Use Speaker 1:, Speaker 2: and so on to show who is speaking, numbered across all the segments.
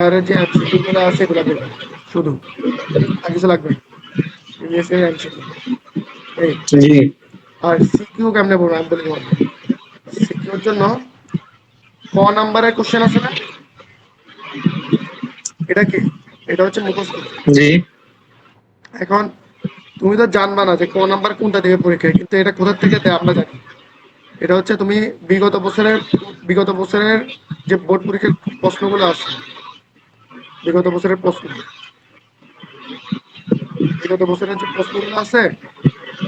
Speaker 1: আর যে এমসিকিউ গুলো আছে এগুলো দেখবে শুধু, আর কিছু লাগবে না। প্রিভিয়াস ইয়ার এমসিকিউ এই।
Speaker 2: জি
Speaker 1: আর সিকিউ কেমনে বলবো আমি বলি তোমাকে। সিকিউর জন্য ক নাম্বারের কোশ্চেন আছে না, এটা কি, এটা হচ্ছে মুখস্থ।
Speaker 2: জি
Speaker 1: এখন তুমি তো জানবা না যে ক নাম্বার কোনটা দেবে পরীক্ষায়, কিন্তু এটা কোথা থেকে দেয় আমরা জানি। এটা হচ্ছে তুমি বিগত বছরের যে বোর্ড পরীক্ষার প্রশ্নগুলো আছে, বিগত বছরের প্রশ্ন, বিগত বছরের যে প্রশ্নগুলো আছে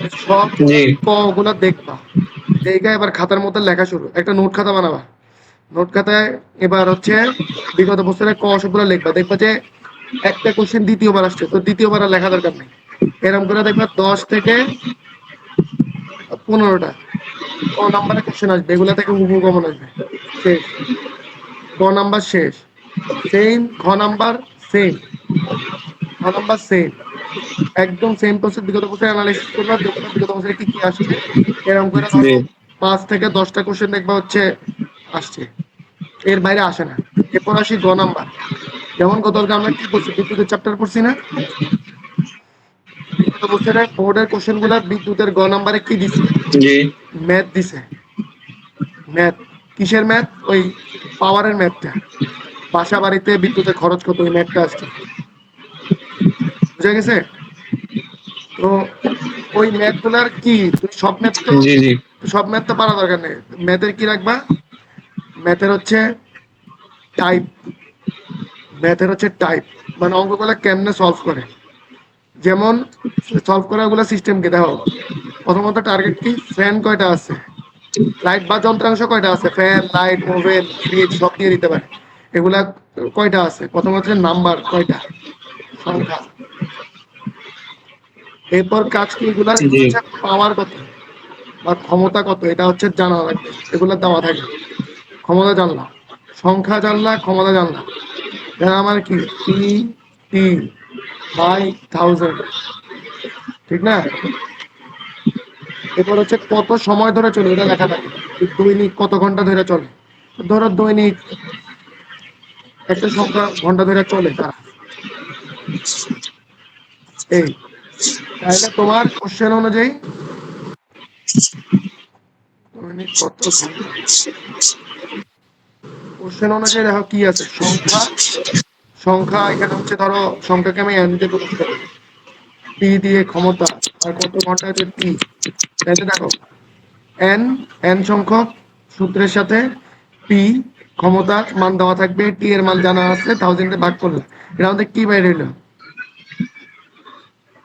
Speaker 2: জি
Speaker 1: সবগুলার ক গুলা দেখবা। দেখে এবার খাতার মধ্যে লেখা শুরু, একটা নোট খাতা বানাবা। নোট খাতায় এবার হচ্ছে বিগত বছরের ক সবগুলো লিখবা। দেখবা যে একটা কোশ্চেন দ্বিতীয়বার আসছে, তো দ্বিতীয়বার আর লেখা দরকার নেই। এরকম করে দেখবা 10 থেকে 15টা ক নাম্বারের কোশ্চেন আসবে, এগুলা থেকে হুবহু কমন আসবে। শেষ, ক নাম্বার শেষ, সেম খ নাম্বার, সেম খ নাম্বার সেম, একদম সেম প্রসেস। বিগত বছর অ্যানালাইসিস করবা, দেখবা বিগত বছরে কি কি আসছে। এরকম করে
Speaker 2: জি
Speaker 1: ধরো 5 থেকে 10টা কোশ্চেন দেখবা হচ্ছে আসছে, এর বাইরে আসে না। এরপর আসি গ নাম্বার। যেমন গতকালকে আমরা কি করছি, বিদ্যুতের চ্যাপ্টার পড়ছি না। বিগত বছরের বোর্ডের কোশ্চেন গুলা বিদ্যুতের গ নাম্বারে কি দিছে,
Speaker 2: জি
Speaker 1: ম্যাথ দিছে। ম্যাথ, কিসের ম্যাথ, ওই পাওয়ারের ম্যাথটা, বাসা বাড়িতে বিদ্যুতের খরচ কত, ওই ম্যাথটা আসছে। বুঝা গেছে? তো ওই ম্যাথ গুলার কি, তুমি
Speaker 2: জি জি
Speaker 1: সব ম্যাথ তো পারা দরকার নেই। ম্যাথের কি রাখবা, ম্যাথের হচ্ছে টাইপ, ম্যাথের হচ্ছে টাইপ, মানে অঙ্কগুলা কেমনে সলভ করে। যেমন সলভ করার গুলা সিস্টেম কে দেখো। প্রথমত টার্গেট কি, ফ্যান কয়টা আছে, লাইট বা যন্ত্রাংশ কয়টা আছে, ফ্যান, লাইট, ওভেন, ফ্রিজ সব দিয়ে দিতে পারে। এগুলা কয়টা আছে, প্রথম হচ্ছে নাম্বার কয়টা, সংখ্যা। এরপর কাজ কি, এগুলার
Speaker 2: জি
Speaker 1: হচ্ছে পাওয়ার কত বা ক্ষমতা কত, এটা হচ্ছে জানা লাগবে। এগুলা দেওয়া থাকে, ক্ষমতা জানলা, সংখ্যা জানলা, ক্ষমতা জানলা। এটা আমার কি, পি টি বাই 1000, ঠিক না। এরপর হচ্ছে কত সময় ধরে চলে, এটা লেখা থাকে। দৈনিক কত ঘন্টা ধরে চলে, ধরো দৈনিক একটা সংখ্যা ঘন্টা ধরে চলে তারা, এই। তাহলে তোমার কোশ্চেন অনুযায়ী দৈনিক কত ঘন্টা, কোশ্চেন অনুযায়ী দেখো কি আছে, সংখ্যা। সংখ্যা এখানে হচ্ছে ধরো সংখ্যাকে আমি এন দিয়ে প্রকাশ করি, পি দিয়ে ক্ষমতা, আর কত ঘন্টা হচ্ছে টি। তাহলে দেখো এন, এন সংখ্যক সূত্রের সাথে পি ক্ষমতার মান দেওয়া থাকবে, টি এর মান জানা আছে, 1000 ভাগ করলে এটা আমাদের কি বাইরে হইলো,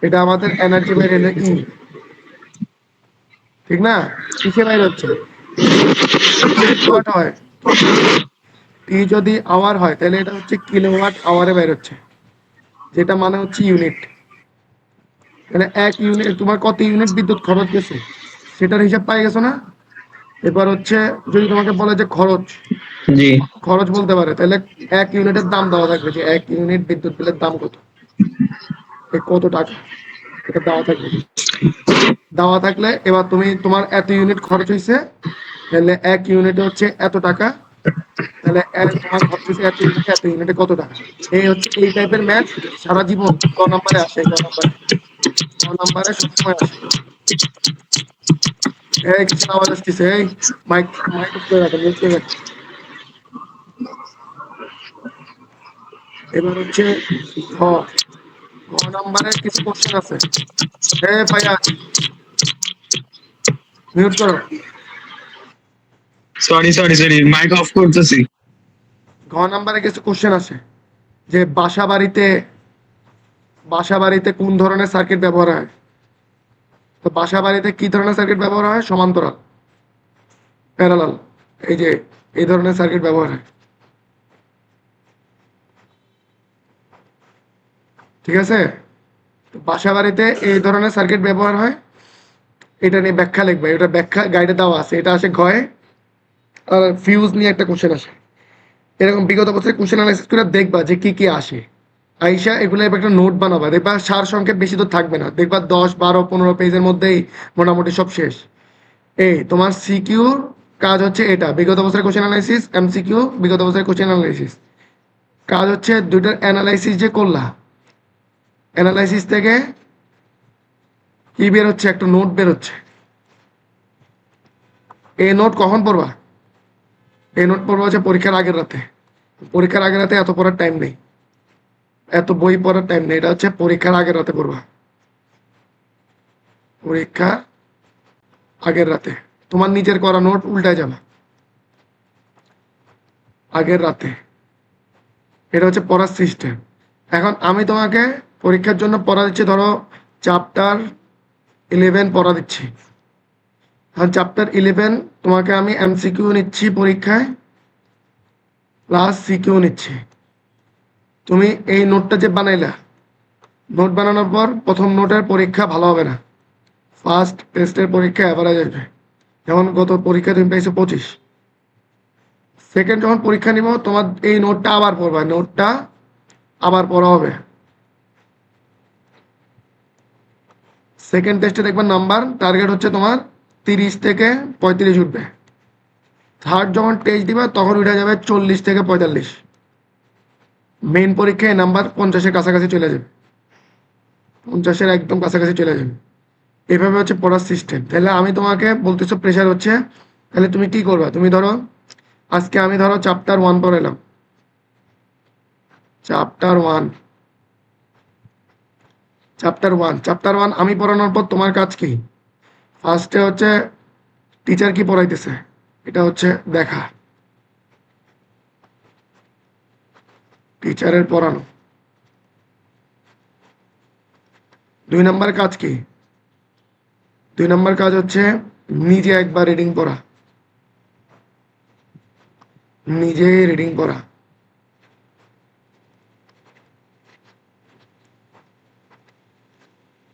Speaker 1: এটা আমাদের এনার্জি বাইরে হইলো ই, ঠিক না। কিসে বাইরে হচ্ছে, টি যদি ওয়াট হয়, টি যদি আওয়ার হয় তাহলে এটা হচ্ছে কিলোওয়াট আওয়ারে বাইরে হচ্ছে, যেটা মানে হচ্ছে ইউনিট। তাহলে 1 ইউনিট তোমার কত ইউনিট বিদ্যুৎ খরচ গেছে, সেটার হিসাব পাই গেছো না। এবার হচ্ছে যদি তোমাকে বলে যে খরচ,
Speaker 2: জি
Speaker 1: খরচ বলতে পারে, তাহলে 1 ইউনিটের দাম দেওয়া থাকবে, যে 1 ইউনিট বিদ্যুৎ বিলের দাম কত, কত টাকা, এটা দেওয়া থাকবে। দেওয়া থাকলে এবার তুমি তোমার এত ইউনিট খরচ হয়েছে, তাহলে 1 ইউনিটে হচ্ছে এত টাকা। তাহলে তোমার খরচ হয়েছে এত ইউনিটে কত টাকা। এই হচ্ছে এই টাইপের ম্যাথ সারা জীবন ক নাম্বারে আসে, ক নাম্বারে, ক নাম্বারে সবসময় আসে। এই কিছু আওয়াজ আসতেছে, এই মাইক, মাইক করে রাখো, মিউট করে রাখো। এবার হচ্ছে ঘ, ঘ নাম্বারে কিছু কোশ্চেন আছে। ফাইয়াজ, মিউট করো।
Speaker 2: Sorry sorry sorry mic off করতেছি
Speaker 1: ঘ নাম্বারে কিছু কোশ্চেন আছে, যে বাসা বাড়িতে কোন ধরনের সার্কিট ব্যবহার হয়। তো বাসা বাড়িতে কি ধরনের সার্কিট ব্যবহার হয়, সমান্তরাল, প্যারালাল, এই যে এই ধরনের সার্কিট ব্যবহার হয়, ঠিক আছে। তো বাসা বাড়িতে এই ধরনের সার্কিট ব্যবহার হয়, এটা নিয়ে ব্যাখ্যা লিখবে, এটা ব্যাখ্যা গাইডে দেওয়া আছে, এটা আসে ঘয়ে। আর ফিউজ নিয়ে একটা কোশ্চেন আসে। এরকম বিগত বছরে কোশ্চেন অ্যানালাইসিস করে দেখবা যে কি কি আসে। আইসা এগুলো একটা নোট বানাবা, দেখবা সার সংক্ষেপ বেশি তো থাকবে না, দেখবা 10, 12, 15 পেজের মধ্যেই মোটামুটি সব শেষ। এই তোমার সিকিউর কাজ হচ্ছে এটা, বিগত বছরের কোশ্চেন অ্যানালাইসিস, এমসিকিউ বিগত বছরের কোশ্চেন অ্যানালাইসিস। কাজ হচ্ছে দুইটার অ্যানালাইসিস যে করলা, অ্যানালাইসিস থেকে কি বের হচ্ছে, একটা নোট বের হচ্ছে। এই নোট কখন পড়বা? এই নোট পড়বা হচ্ছে পরীক্ষার আগের রাতে। পরীক্ষার আগের রাতে এত পড়ার টাইম নেই, এত বই পড়ার টাইম নেই। এটা হচ্ছে পরীক্ষার আগের রাতে পড়বা, পরীক্ষা আগের রাতে। তোমার নিজের করা নোট উল্টায় যাবে আগের রাতে। এটা হচ্ছে পড়ার সিস্টেম। এখন আমি তোমাকে পরীক্ষার জন্য পড়া দিচ্ছি, ধরো চ্যাপ্টার 11 পড়া দিচ্ছি। এখন চ্যাপ্টার 11 তোমাকে আমি এমসিকিউ নিচ্ছি পরীক্ষায়, প্লাস সিকিউ নিচ্ছি। তুমি এই নোটটা যে বানাইলা, নোট বানানোর পর প্রথম নোটের পরীক্ষা ভালো হবে না, ফার্স্ট টেস্টের পরীক্ষা অ্যাভারেজ আসবে। যেমন গত পরীক্ষা তুমি পেয়েছো 25, সেকেন্ড যখন পরীক্ষা নিব তোমার এই নোটটা আবার পড়বা, নোটটা আবার পড়া হবে। সেকেন্ড টেস্টে দেখবার নাম্বার টার্গেট হচ্ছে তোমার 30 থেকে 35 উঠবে। থার্ড যখন টেস্ট দিবা তখন উঠে যাবে 40 থেকে 45। মেইন পরীক্ষায় নাম্বার 50-এর কাছাকাছি চলে যাবে, 50-এর একদম কাছাকাছি চলে যাবে। এভাবে হচ্ছে পড়ার সিস্টেম। তাহলে আমি তোমাকে বলতেছো প্রেশার হচ্ছে, তাহলে তুমি কি করবা? তুমি ধরো আজকে আমি ধরো চ্যাপ্টার 1 পড়াইলাম, চ্যাপ্টার 1 আমি পড়ানোর পর তোমার কাজ কি? ফার্স্টে হচ্ছে টিচার কি পড়াইতেছে এটা হচ্ছে দেখা, টিচারের পড়ানো। 2 নম্বর কাজ কি? 2 নম্বর কাজ হচ্ছে নিজে একবার রিডিং পড়া, নিজে রিডিং পড়া।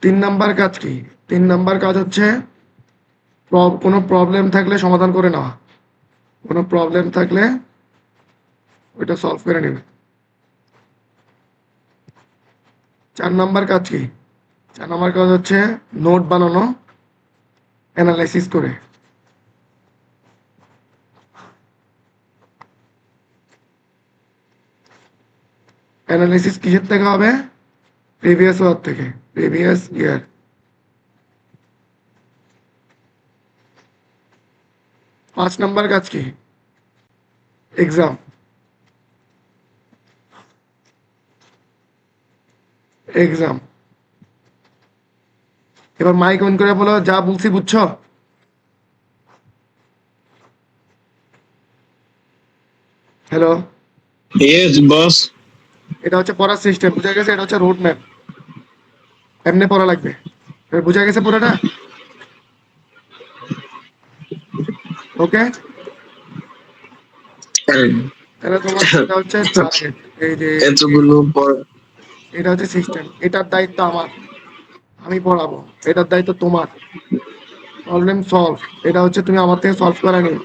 Speaker 1: 3 নম্বর কাজ কি? 3 নম্বর কাজ হচ্ছে কোনো প্রবলেম থাকলে সমাধান করে নেওয়া, কোনো প্রবলেম থাকলে ওইটা সলভ করে নেবে। 4 নম্বর কাজ কি? 4 নম্বর কাজ হচ্ছে নোট বানানো, অ্যানালাইসিস করে। অ্যানালাইসিস কিসের থেকে হবে? প্রিভিয়াস ইয়ার থেকে, প্রিভিয়াস ইয়ার। 5 নম্বর কাজ কি? Exam, exam. এবার মাইক অন করে বলো, যা বলছি বুঝছো? Hello,
Speaker 2: Yes, boss.
Speaker 1: এটা হচ্ছে পড়ার সিস্টেম, বুঝা গেছে? এটা হচ্ছে রোড ম্যাপ, এমনি পড়া লাগবে। এবার বুঝা গেছে পুরোটা? ওকে, তাহলে তোমার এটা হচ্ছে টার্গেট। এই যে
Speaker 2: এতগুলো পড়া।
Speaker 1: এটা হচ্ছে সিস্টেম, এটার দায়িত্ব আমার, আমি পড়াবো। এটার দায়িত্ব তোমার, প্রবলেম সলভ। এটা হচ্ছে তুমি আমার থেকে সলভ করে নিও,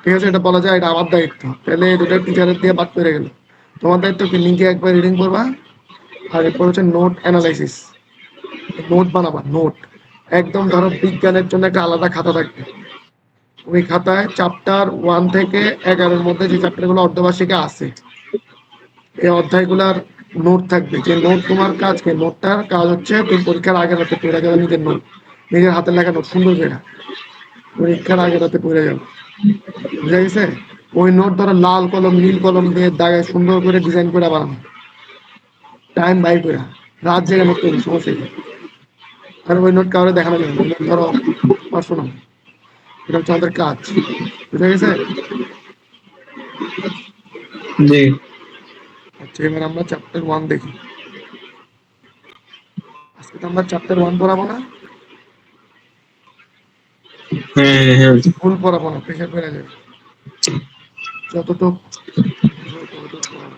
Speaker 1: ঠিক আছে? এটা বলা যায় এটা আমার দায়িত্ব। তাহলে এই দুটো টিচারের দিয়ে বাদ করে গেল। তোমার দায়িত্ব কি? নিজে একবার রিডিং করবা, আর এরপর হচ্ছে নোট অ্যানালাইসিস, নোট বানাবা। নোট একদম ধরো বিজ্ঞানের জন্য একটা আলাদা খাতা থাকবে, ওই খাতায় চ্যাপ্টার 1 থেকে 11-এর মধ্যে যে চ্যাপ্টারগুলো অর্ধবার্ষিকে আছে, এই অধ্যায়গুলার নোট থাকবে। যে নোট তোমার কাজ কি? নোটটার কাজ হচ্ছে তুমি পরীক্ষার আগের রাতে পড়ে যাবে নিজের নোট, নিজের হাতের লেখা নোট সুন্দর করে পরীক্ষার আগের রাতে পড়ে যাবে, বুঝা গেছে? ওই নোট ধরো লাল কলম নীল কলম দিয়ে দাগে সুন্দর করে ডিজাইন করে বানানো, টাইম বাই করে রাত জেগে নোট তৈরি, সমস্যা কি? আর ওই নোট কাউরে দেখানো যাবে না, ওই নোট ধরো পার্সোনাল। এটা হচ্ছে আমাদের কাজ, বুঝা গেছে?
Speaker 2: জি।
Speaker 1: আচ্ছা, এবার আমরা চ্যাপ্টার 1 দেখি। আজকে তো আমরা চ্যাপ্টার 1 পড়াবো না,
Speaker 2: হ্যাঁ, হ্যাঁ।
Speaker 1: ফুল পড়াবো না, প্রেশার পড়ে যাবে। যতটুক বুঝো ততটুক পড়াবো।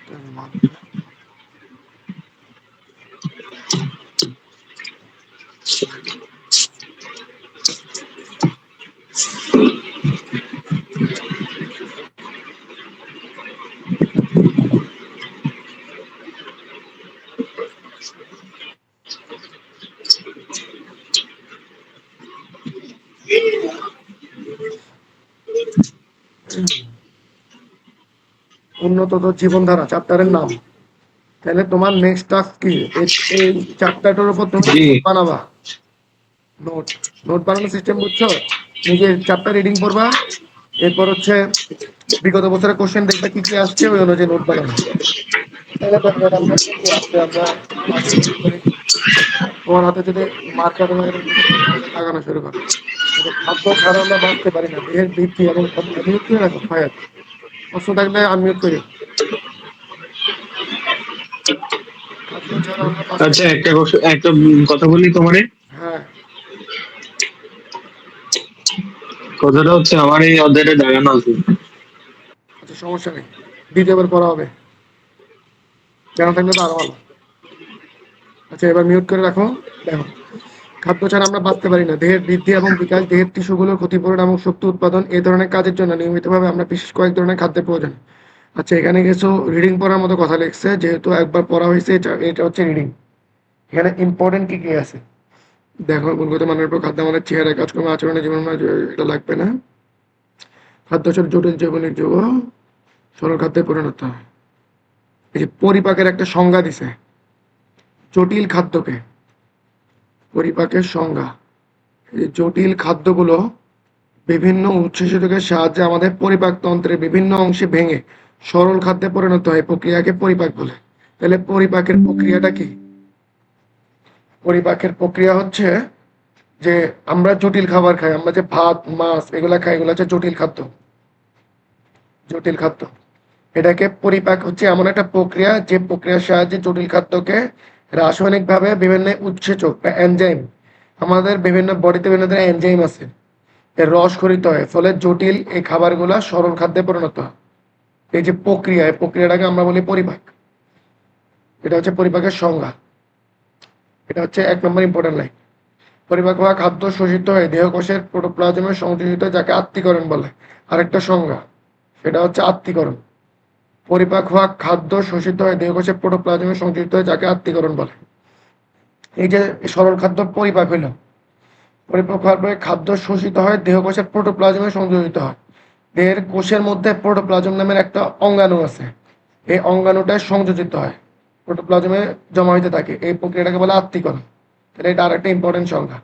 Speaker 1: চ্যাপ্টার 1, উন্নততর জীবনধারা চ্যাপ্টারের নাম। তাহলে তোমার নেক্সট টাস্ক কি, এই চ্যাপ্টারটার উপর তুমি
Speaker 2: জি
Speaker 1: নোট বানাবা। নোট নোট বানানোর সিস্টেম বুঝছো? নিজে চ্যাপ্টার রিডিং করবা, এরপর হচ্ছে বিগত বছরের কোশ্চেন দেখবে কি কি আসছে, ওই অনুযায়ী নোট বানাবো। তাহলে দেখবেন আমরা কি কি আসছে, আমরা তোমার হাতে যদি মার্কার লাগানো শুরু করো। খাদ্য ছাড়া আমরা বাঁচতে পারি না, দেহের বৃদ্ধি এবং মিউট করে রাখো ফায়ার, প্রশ্ন থাকলে আনমিউট করি। খাদ্য ছাড়া আমরা বাঁচতে
Speaker 2: আচ্ছা,
Speaker 1: পারি না।
Speaker 2: একটা কথা বলি তোমারে।
Speaker 1: হ্যাঁ,
Speaker 2: কথাটা হচ্ছে আমার এই অধ্যায়টা দাঁড়ানো আছে।
Speaker 1: আচ্ছা সমস্যা নেই, দ্বিতীয়বার পড়া হবে, জানা থাকলে তো আরো ভালো। আচ্ছা এবার মিউট করে রাখো। দেখো, খাদ্য ছাড়া আমরা বাঁচতে পারি না, দেহের বৃদ্ধি এবং বিকাশ, দেহের টিস্যুগুলোর ক্ষতিপূরণ এবং শক্তি উৎপাদন, এই ধরনের কাজের জন্য নিয়মিতভাবে আমরা বিশেষ কয়েক ধরনের খাদ্যের প্রয়োজন। আচ্ছা এখানে কিছু রিডিং পড়ার মতো কথা লিখছে, যেহেতু একবার পড়া হয়েছে, এটা হচ্ছে রিডিং। এখানে ইম্পর্টেন্ট কি কি আছে দেখো, গুণগত মানের উপর খাদ্য আমাদের চেহারা, কাজকর্ম, আচরণে, জীবন, এটা লাগবে না। খাদ্য হচ্ছে জটিল জীবনের যুগ, সরল খাদ্যে পরিণত হয়। এই যে পরিপাকের একটা সংজ্ঞা দিছে, জটিল খাদ্যকে, পরিপাকের সংজ্ঞা। এই যে জটিল খাদ্যগুলো বিভিন্ন উৎসেচকের সাহায্যে আমাদের পরিপাক তন্ত্রের বিভিন্ন অংশে ভেঙে সরল খাদ্যে পরিণত হয়, প্রক্রিয়াকে পরিপাক বলে। তাহলে পরিপাকের প্রক্রিয়াটা কি? পরিপাকের প্রক্রিয়া হচ্ছে যে আমরা জটিল খাবার খাই, আমরা যে ভাত মাছ এগুলা খাই, এগুলো হচ্ছে জটিল খাদ্য। জটিল খাদ্য, এটাকে পরিপাক হচ্ছে এমন একটা প্রক্রিয়া, যে প্রক্রিয়ার সাহায্যে জটিল খাদ্যকে রাসায়নিকভাবে বিভিন্ন উৎসেচক বা এনজাইম, আমাদের বিভিন্ন বডিতে বিভিন্ন ধরনের এনজাইম আছে, এর রস খরিত হয়, ফলে জটিল এই খাবারগুলা সরল খাদ্যে পরিণত হয়। এই যে প্রক্রিয়া, এই প্রক্রিয়াটাকে আমরা বলি পরিপাক। এটা হচ্ছে পরিপাকের সংজ্ঞা। এটা হচ্ছে 1 নম্বর ইম্পর্টেন্ট লাইন। পরিপাক হওয়া খাদ্য শোষিত হয়ে দেহকোষের প্রোটোপ্লাজমে সংযোজিত, যাকে আত্তীকরণ বলে। আরেকটা সংজ্ঞা, সেটা হচ্ছে আত্তীকরণ। পরিপাক হওয়া খাদ্য শোষিত হয়ে দেহকোষের প্রোটোপ্লাজমে সংযোজিত হয়ে, যাকে আত্তীকরণ বলে। এই যে সরল খাদ্য পরিপাক হইল, পরিপাক হওয়ার পরে খাদ্য শোষিত হয় দেহকোষের প্রোটোপ্লাজমে সংযোজিত হয়। দেহের কোষের মধ্যে প্রোটোপ্লাজম নামের একটা অঙ্গাণু আছে, এই অঙ্গাণুটা সংযোজিত হয়, প্রোটোপ্লাজমে জমা হইতে থাকে। এই প্রক্রিয়াটাকে বলে আত্তীকরণ। তাহলে এটা আরেকটা ইম্পর্টেন্ট সংজ্ঞা।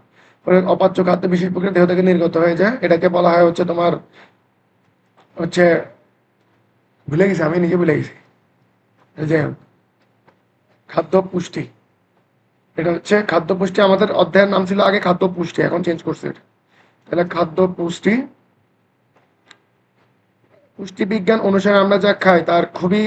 Speaker 1: পরে অপাচ্য খাদ্য বিশেষ প্রক্রিয়া দেহ থেকে নির্গত হয়ে যায়, এটাকে বলা হয় হচ্ছে তোমার হচ্ছে, ভুলে গেছি, আমি নিজে ভুলে গেছি, এই যে খাদ্য পুষ্টি। এটা হচ্ছে খাদ্য পুষ্টি, আমাদের অধ্যায়ের নাম ছিল আগে খাদ্য পুষ্টি, এখন চেঞ্জ করছে এটা। তাহলে খাদ্য পুষ্টি, পুষ্টি বিজ্ঞান অনুসারে আমরা যা খাই তার খুবই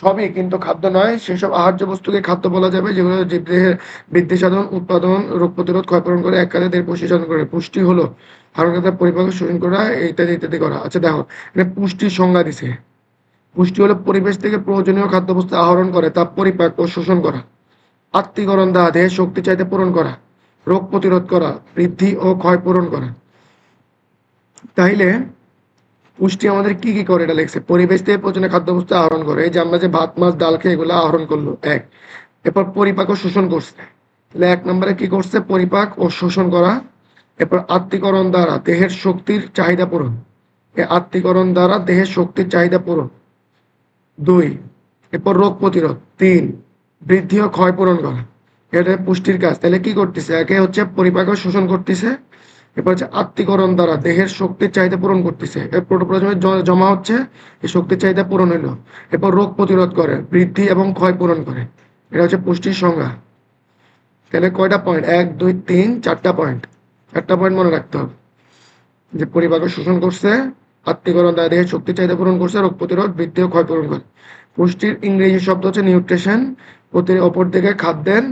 Speaker 1: সবই কিন্তু খাদ্য নয়, সেসব আহার্য বস্তুকে খাদ্য বলা যাবে যেগুলো জীবদেহের বৃদ্ধি সাধন, উৎপাদন, রোগ প্রতিরোধ, ক্ষয়পূরণ করে, এক কাজে দেহের পুষ্টি সাধন করে। পুষ্টি হলো হারণতা পরিপাক, শোষণ করা, ইত্যাদি ইত্যাদি করা। আচ্ছা দেখো, এটা পুষ্টির সংজ্ঞা দিছে। পুষ্টি হলো পরিবেশ থেকে প্রয়োজনীয় খাদ্যবস্তু আহরণ করে তা পরিপাক ও শোষণ করা। আত্তীকরণ দ্বারা দেহের শক্তি চাইতে পূরণ করা, রোগ প্রতিরোধ করা, বৃদ্ধি ও ক্ষয় পূরণ করা। তাইলে পুষ্টি আমাদের কি কি করে, এটা লেগছে, পরিবেশ থেকে প্রয়োজনীয় খাদ্যবস্তু আহরণ করে। এই যে আমরা যে ভাত মাছ ডাল খেয়ে এগুলো আহরণ করলো, এক। এরপর পরিপাক ও শোষণ করছে, তাহলে 1 নম্বরে কি করছে, পরিপাক ও শোষণ করা। এরপর আত্তীকরণ দ্বারা দেহের শক্তির চাহিদা পূরণ, এই আত্তীকরণ দ্বারা দেহের শক্তির চাহিদা পূরণ, 2। এরপর রোগ প্রতিরোধ, 3। বৃদ্ধি ও ক্ষয় পূরণ করা, এটা পুষ্টির কাজ। তাহলে কি করতেছে, একে হচ্ছে পরিপাক ও শোষণ করতেছে, এরপর হচ্ছে আত্তীকরণ দ্বারা দেহের শক্তির চাহিদা পূরণ করতেছে, এর প্রোটোপ্লাজমে জমা হচ্ছে, এই শক্তির চাহিদা পূরণ হইলো। এরপর রোগ প্রতিরোধ করে, বৃদ্ধি এবং ক্ষয় পূরণ করে। এটা হচ্ছে পুষ্টির সংজ্ঞা। তাহলে কয়টা পয়েন্ট, 1 2 3 4টা পয়েন্ট, 4টা পয়েন্ট মনে রাখতে হবে। যে পরিপাক ও শোষণ করছে, আত্তীকরণ দ্বারা দেহের শক্তির চাহিদা পূরণ করছে, রোগ প্রতিরোধ, বৃদ্ধি ও ক্ষয় পূরণ করে। পুষ্টির ইংরেজি শব্দ হচ্ছে নিউট্রিশন। অপর দিকে খাদ্যের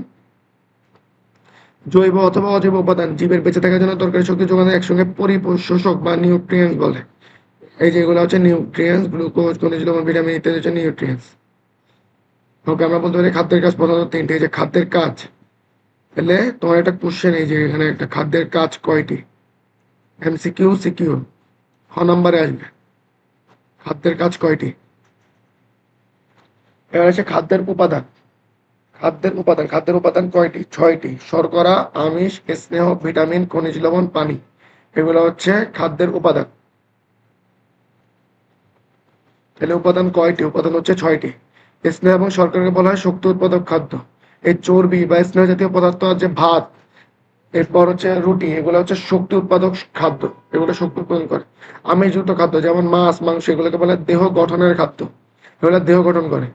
Speaker 1: জৈব অথবা অজৈব উপাদান, জীবের বেঁচে থাকার জন্য দরকারি শক্তি যোগান একসঙ্গে পরিপোষক বা নিউট্রিয়েন্টস বলে। এই যেগুলো হচ্ছে নিউট্রিয়েন্টস, গ্লুকোজ, খনিজ লবণ, ভিটামিন ইত্যাদি হচ্ছে নিউট্রিয়েন্টস। ওকে, আমরা বলতে পারি খাদ্যের কাজ প্রধানত 3টে। এই যে খাদ্যের কাজ, তাহলে তোমার একটা কোশ্চেন, এই যে এখানে একটা খাদ্যের কাজ কয়টি, এমসিকিউ সিকিউ নম্বরে আসবে, খাদ্যের কাজ কয়টি। এবার আছে খাদ্যের উপাদান। খাদ্যের উপাদান কয়টি, 6টি। শর্করা, আমিষ, স্নেহ, ভিটামিন, খনিজ লবণ, পানি, এগুলো হচ্ছে খাদ্যের উপাদান। তাহলে উপাদান কয়টি? উপাদান হচ্ছে 6টি। স্নেহ এবং শর্করাকে বলা হয় শক্তি উৎপাদক খাদ্য। এই চর্বি বা স্নেহ জাতীয় পদার্থ আছে ভাত, এরপর হচ্ছে রুটি, এগুলো হচ্ছে শক্তি উৎপাদক খাদ্য, এগুলো শক্তি উৎপাদন করে। আমিষযুক্ত খাদ্য যেমন মাছ মাংস এগুলোকে বলে দেহ গঠনের খাদ্য, এগুলো দেহ গঠন করে।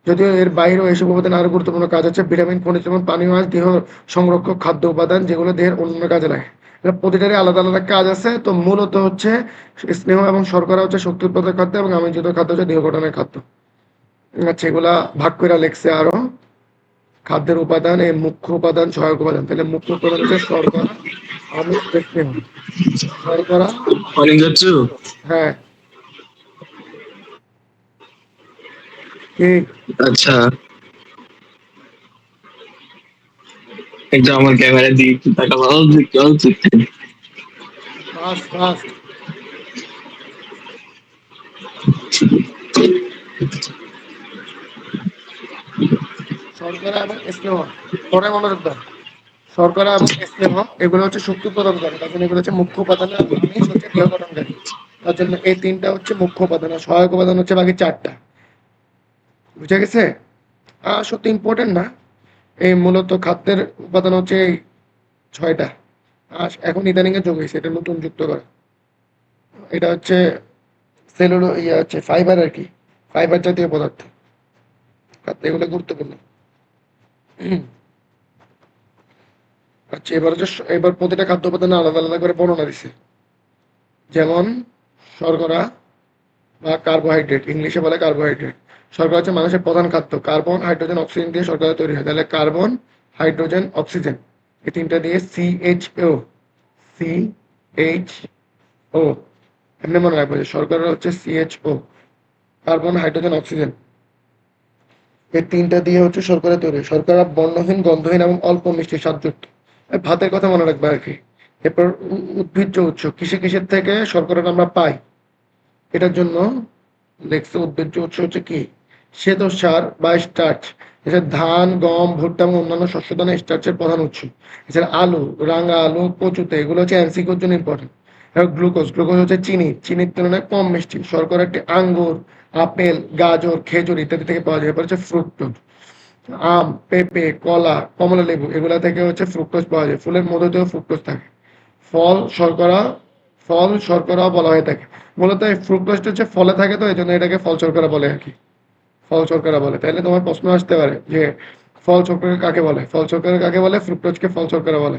Speaker 1: যদিও এর বাইরেও এসব উপাদান আরো গুরুত্বপূর্ণ কাজ আছে। ভিটামিন খনিজ যেমন পানি মাছ দেহ সংরক্ষক খাদ্য উপাদান যেগুলো দেহের অন্যান্য কাজে লাগে। এগুলো প্রতিটারই আলাদা আলাদা কাজ আছে। তো মূলত হচ্ছে স্নেহ এবং শর্করা হচ্ছে শক্তি উৎপাদক খাদ্য এবং আমিষযুক্ত খাদ্য হচ্ছে দেহ গঠনের খাদ্য। আচ্ছা, এগুলা ভাগ করে লেখছে আরো। খাদ্যের উপাদান, এই মুখ্য উপাদান, সহায়ক উপাদান। তাহলে মুখ্য উপাদান হচ্ছে শর্করা, আমিষ, স্নেহ। শর্করা,
Speaker 2: অনেক যাচ্ছ।
Speaker 1: হ্যাঁ ঠিক।
Speaker 2: আচ্ছা, একটু আমার ক্যামেরা দিয়ে একটু টাকা ভালো দেখতে উচিত।
Speaker 1: Fast fast. শর্করা এবং স্নেহ, পরে মনোযোগ দাও। শর্করা এবং স্নেহ এগুলো হচ্ছে শক্তি উৎপাদন করে, তার জন্য এগুলো হচ্ছে মুখ্য উপাদান। আর আমিষ হচ্ছে দেহ গঠনকারী, তার জন্য এই তিনটা হচ্ছে মুখ্য উপাদান, আর সহায়ক উপাদান হচ্ছে বাকি চারটা। বুঝে গেছে? সত্যি ইম্পর্টেন্ট না। এই মূলত খাদ্যের উপাদান হচ্ছে এই 6টা। আর এখন ইদানিং এ যোগ হয়েছে, এটা নতুন যুক্ত করা। এটা হচ্ছে সেলুলো ইয়ে হচ্ছে ফাইবার আর কি, ফাইবার জাতীয় পদার্থ। খাদ্য এগুলো গুরুত্বপূর্ণ। হুম। আচ্ছা, এবার হচ্ছে এবার প্রতিটা খাদ্য উপাদান আলাদা আলাদা করে বর্ণনা দিছে। যেমন শর্করা বা কার্বোহাইড্রেট, ইংলিশে বলে কার্বোহাইড্রেট। শর্করা হচ্ছে মানুষের প্রধান খাদ্য। কার্বন হাইড্রোজেন অক্সিজেন দিয়ে শর্করা তৈরি হয়। তাহলে কার্বন হাইড্রোজেন অক্সিজেন এই তিনটা দিয়ে সিএইচও, সিএইচও এমনি মনে রাখবো যে শর্করা হচ্ছে সিএইচও, কার্বন হাইড্রোজেন অক্সিজেন, এই তিনটা দিয়ে হচ্ছে শর্করা তৈরি হয়। শর্করা বর্ণহীন, গন্ধহীন এবং অল্প মিষ্টি স্বাদযুক্ত। ভাতের কথা মনে রাখবে আর কি। এরপর উদ্ভিজ্জ উৎস, কিসে কিসের থেকে শর্করাটা আমরা পাই, এটার জন্য লেখছে উদ্ভিজ্জ উৎস হচ্ছে কি শ্বেতসার বা স্টার্চ। এছাড়া ধান, গম, ভুট্টা এবং অন্যান্য শস্যদানা স্টার্চের প্রধান উৎস। এছাড়া আলু, রাঙা আলু, কচুতে, এগুলো হচ্ছে এমসিকিউর জন্য ইম্পর্টেন্ট। এবং গ্লুকোজ, গ্লুকোজ হচ্ছে চিনি, চিনির তুলনায় কম মিষ্টি। শর্করা একটি আঙ্গুর, আপেল, গাজর, খেজুর ইত্যাদি থেকে পাওয়া যায়। এরপর হচ্ছে ফ্রুক্টোজ, আম, পেঁপে, কলা, কমলা লেবু এগুলা থেকে হচ্ছে ফ্রুক্টোজ পাওয়া যায়। ফুলের মধুতেও ফ্রুক্টোজ থাকে। ফল শর্করা, ফল শর্করা বলা হয়ে থাকে। মূলত এই ফ্রুক্টোজটা হচ্ছে ফলে থাকে, তো এই জন্য এটাকে ফল শর্করা বলে আর কি। ফল শর্করা বলে। তাহলে তোমার প্রশ্ন আসতে পারে যে ফল শর্করা কাকে বলে, ফল শর্করা কাকে বলে, ফ্রুক্টোজকে ফল শর্করা বলে।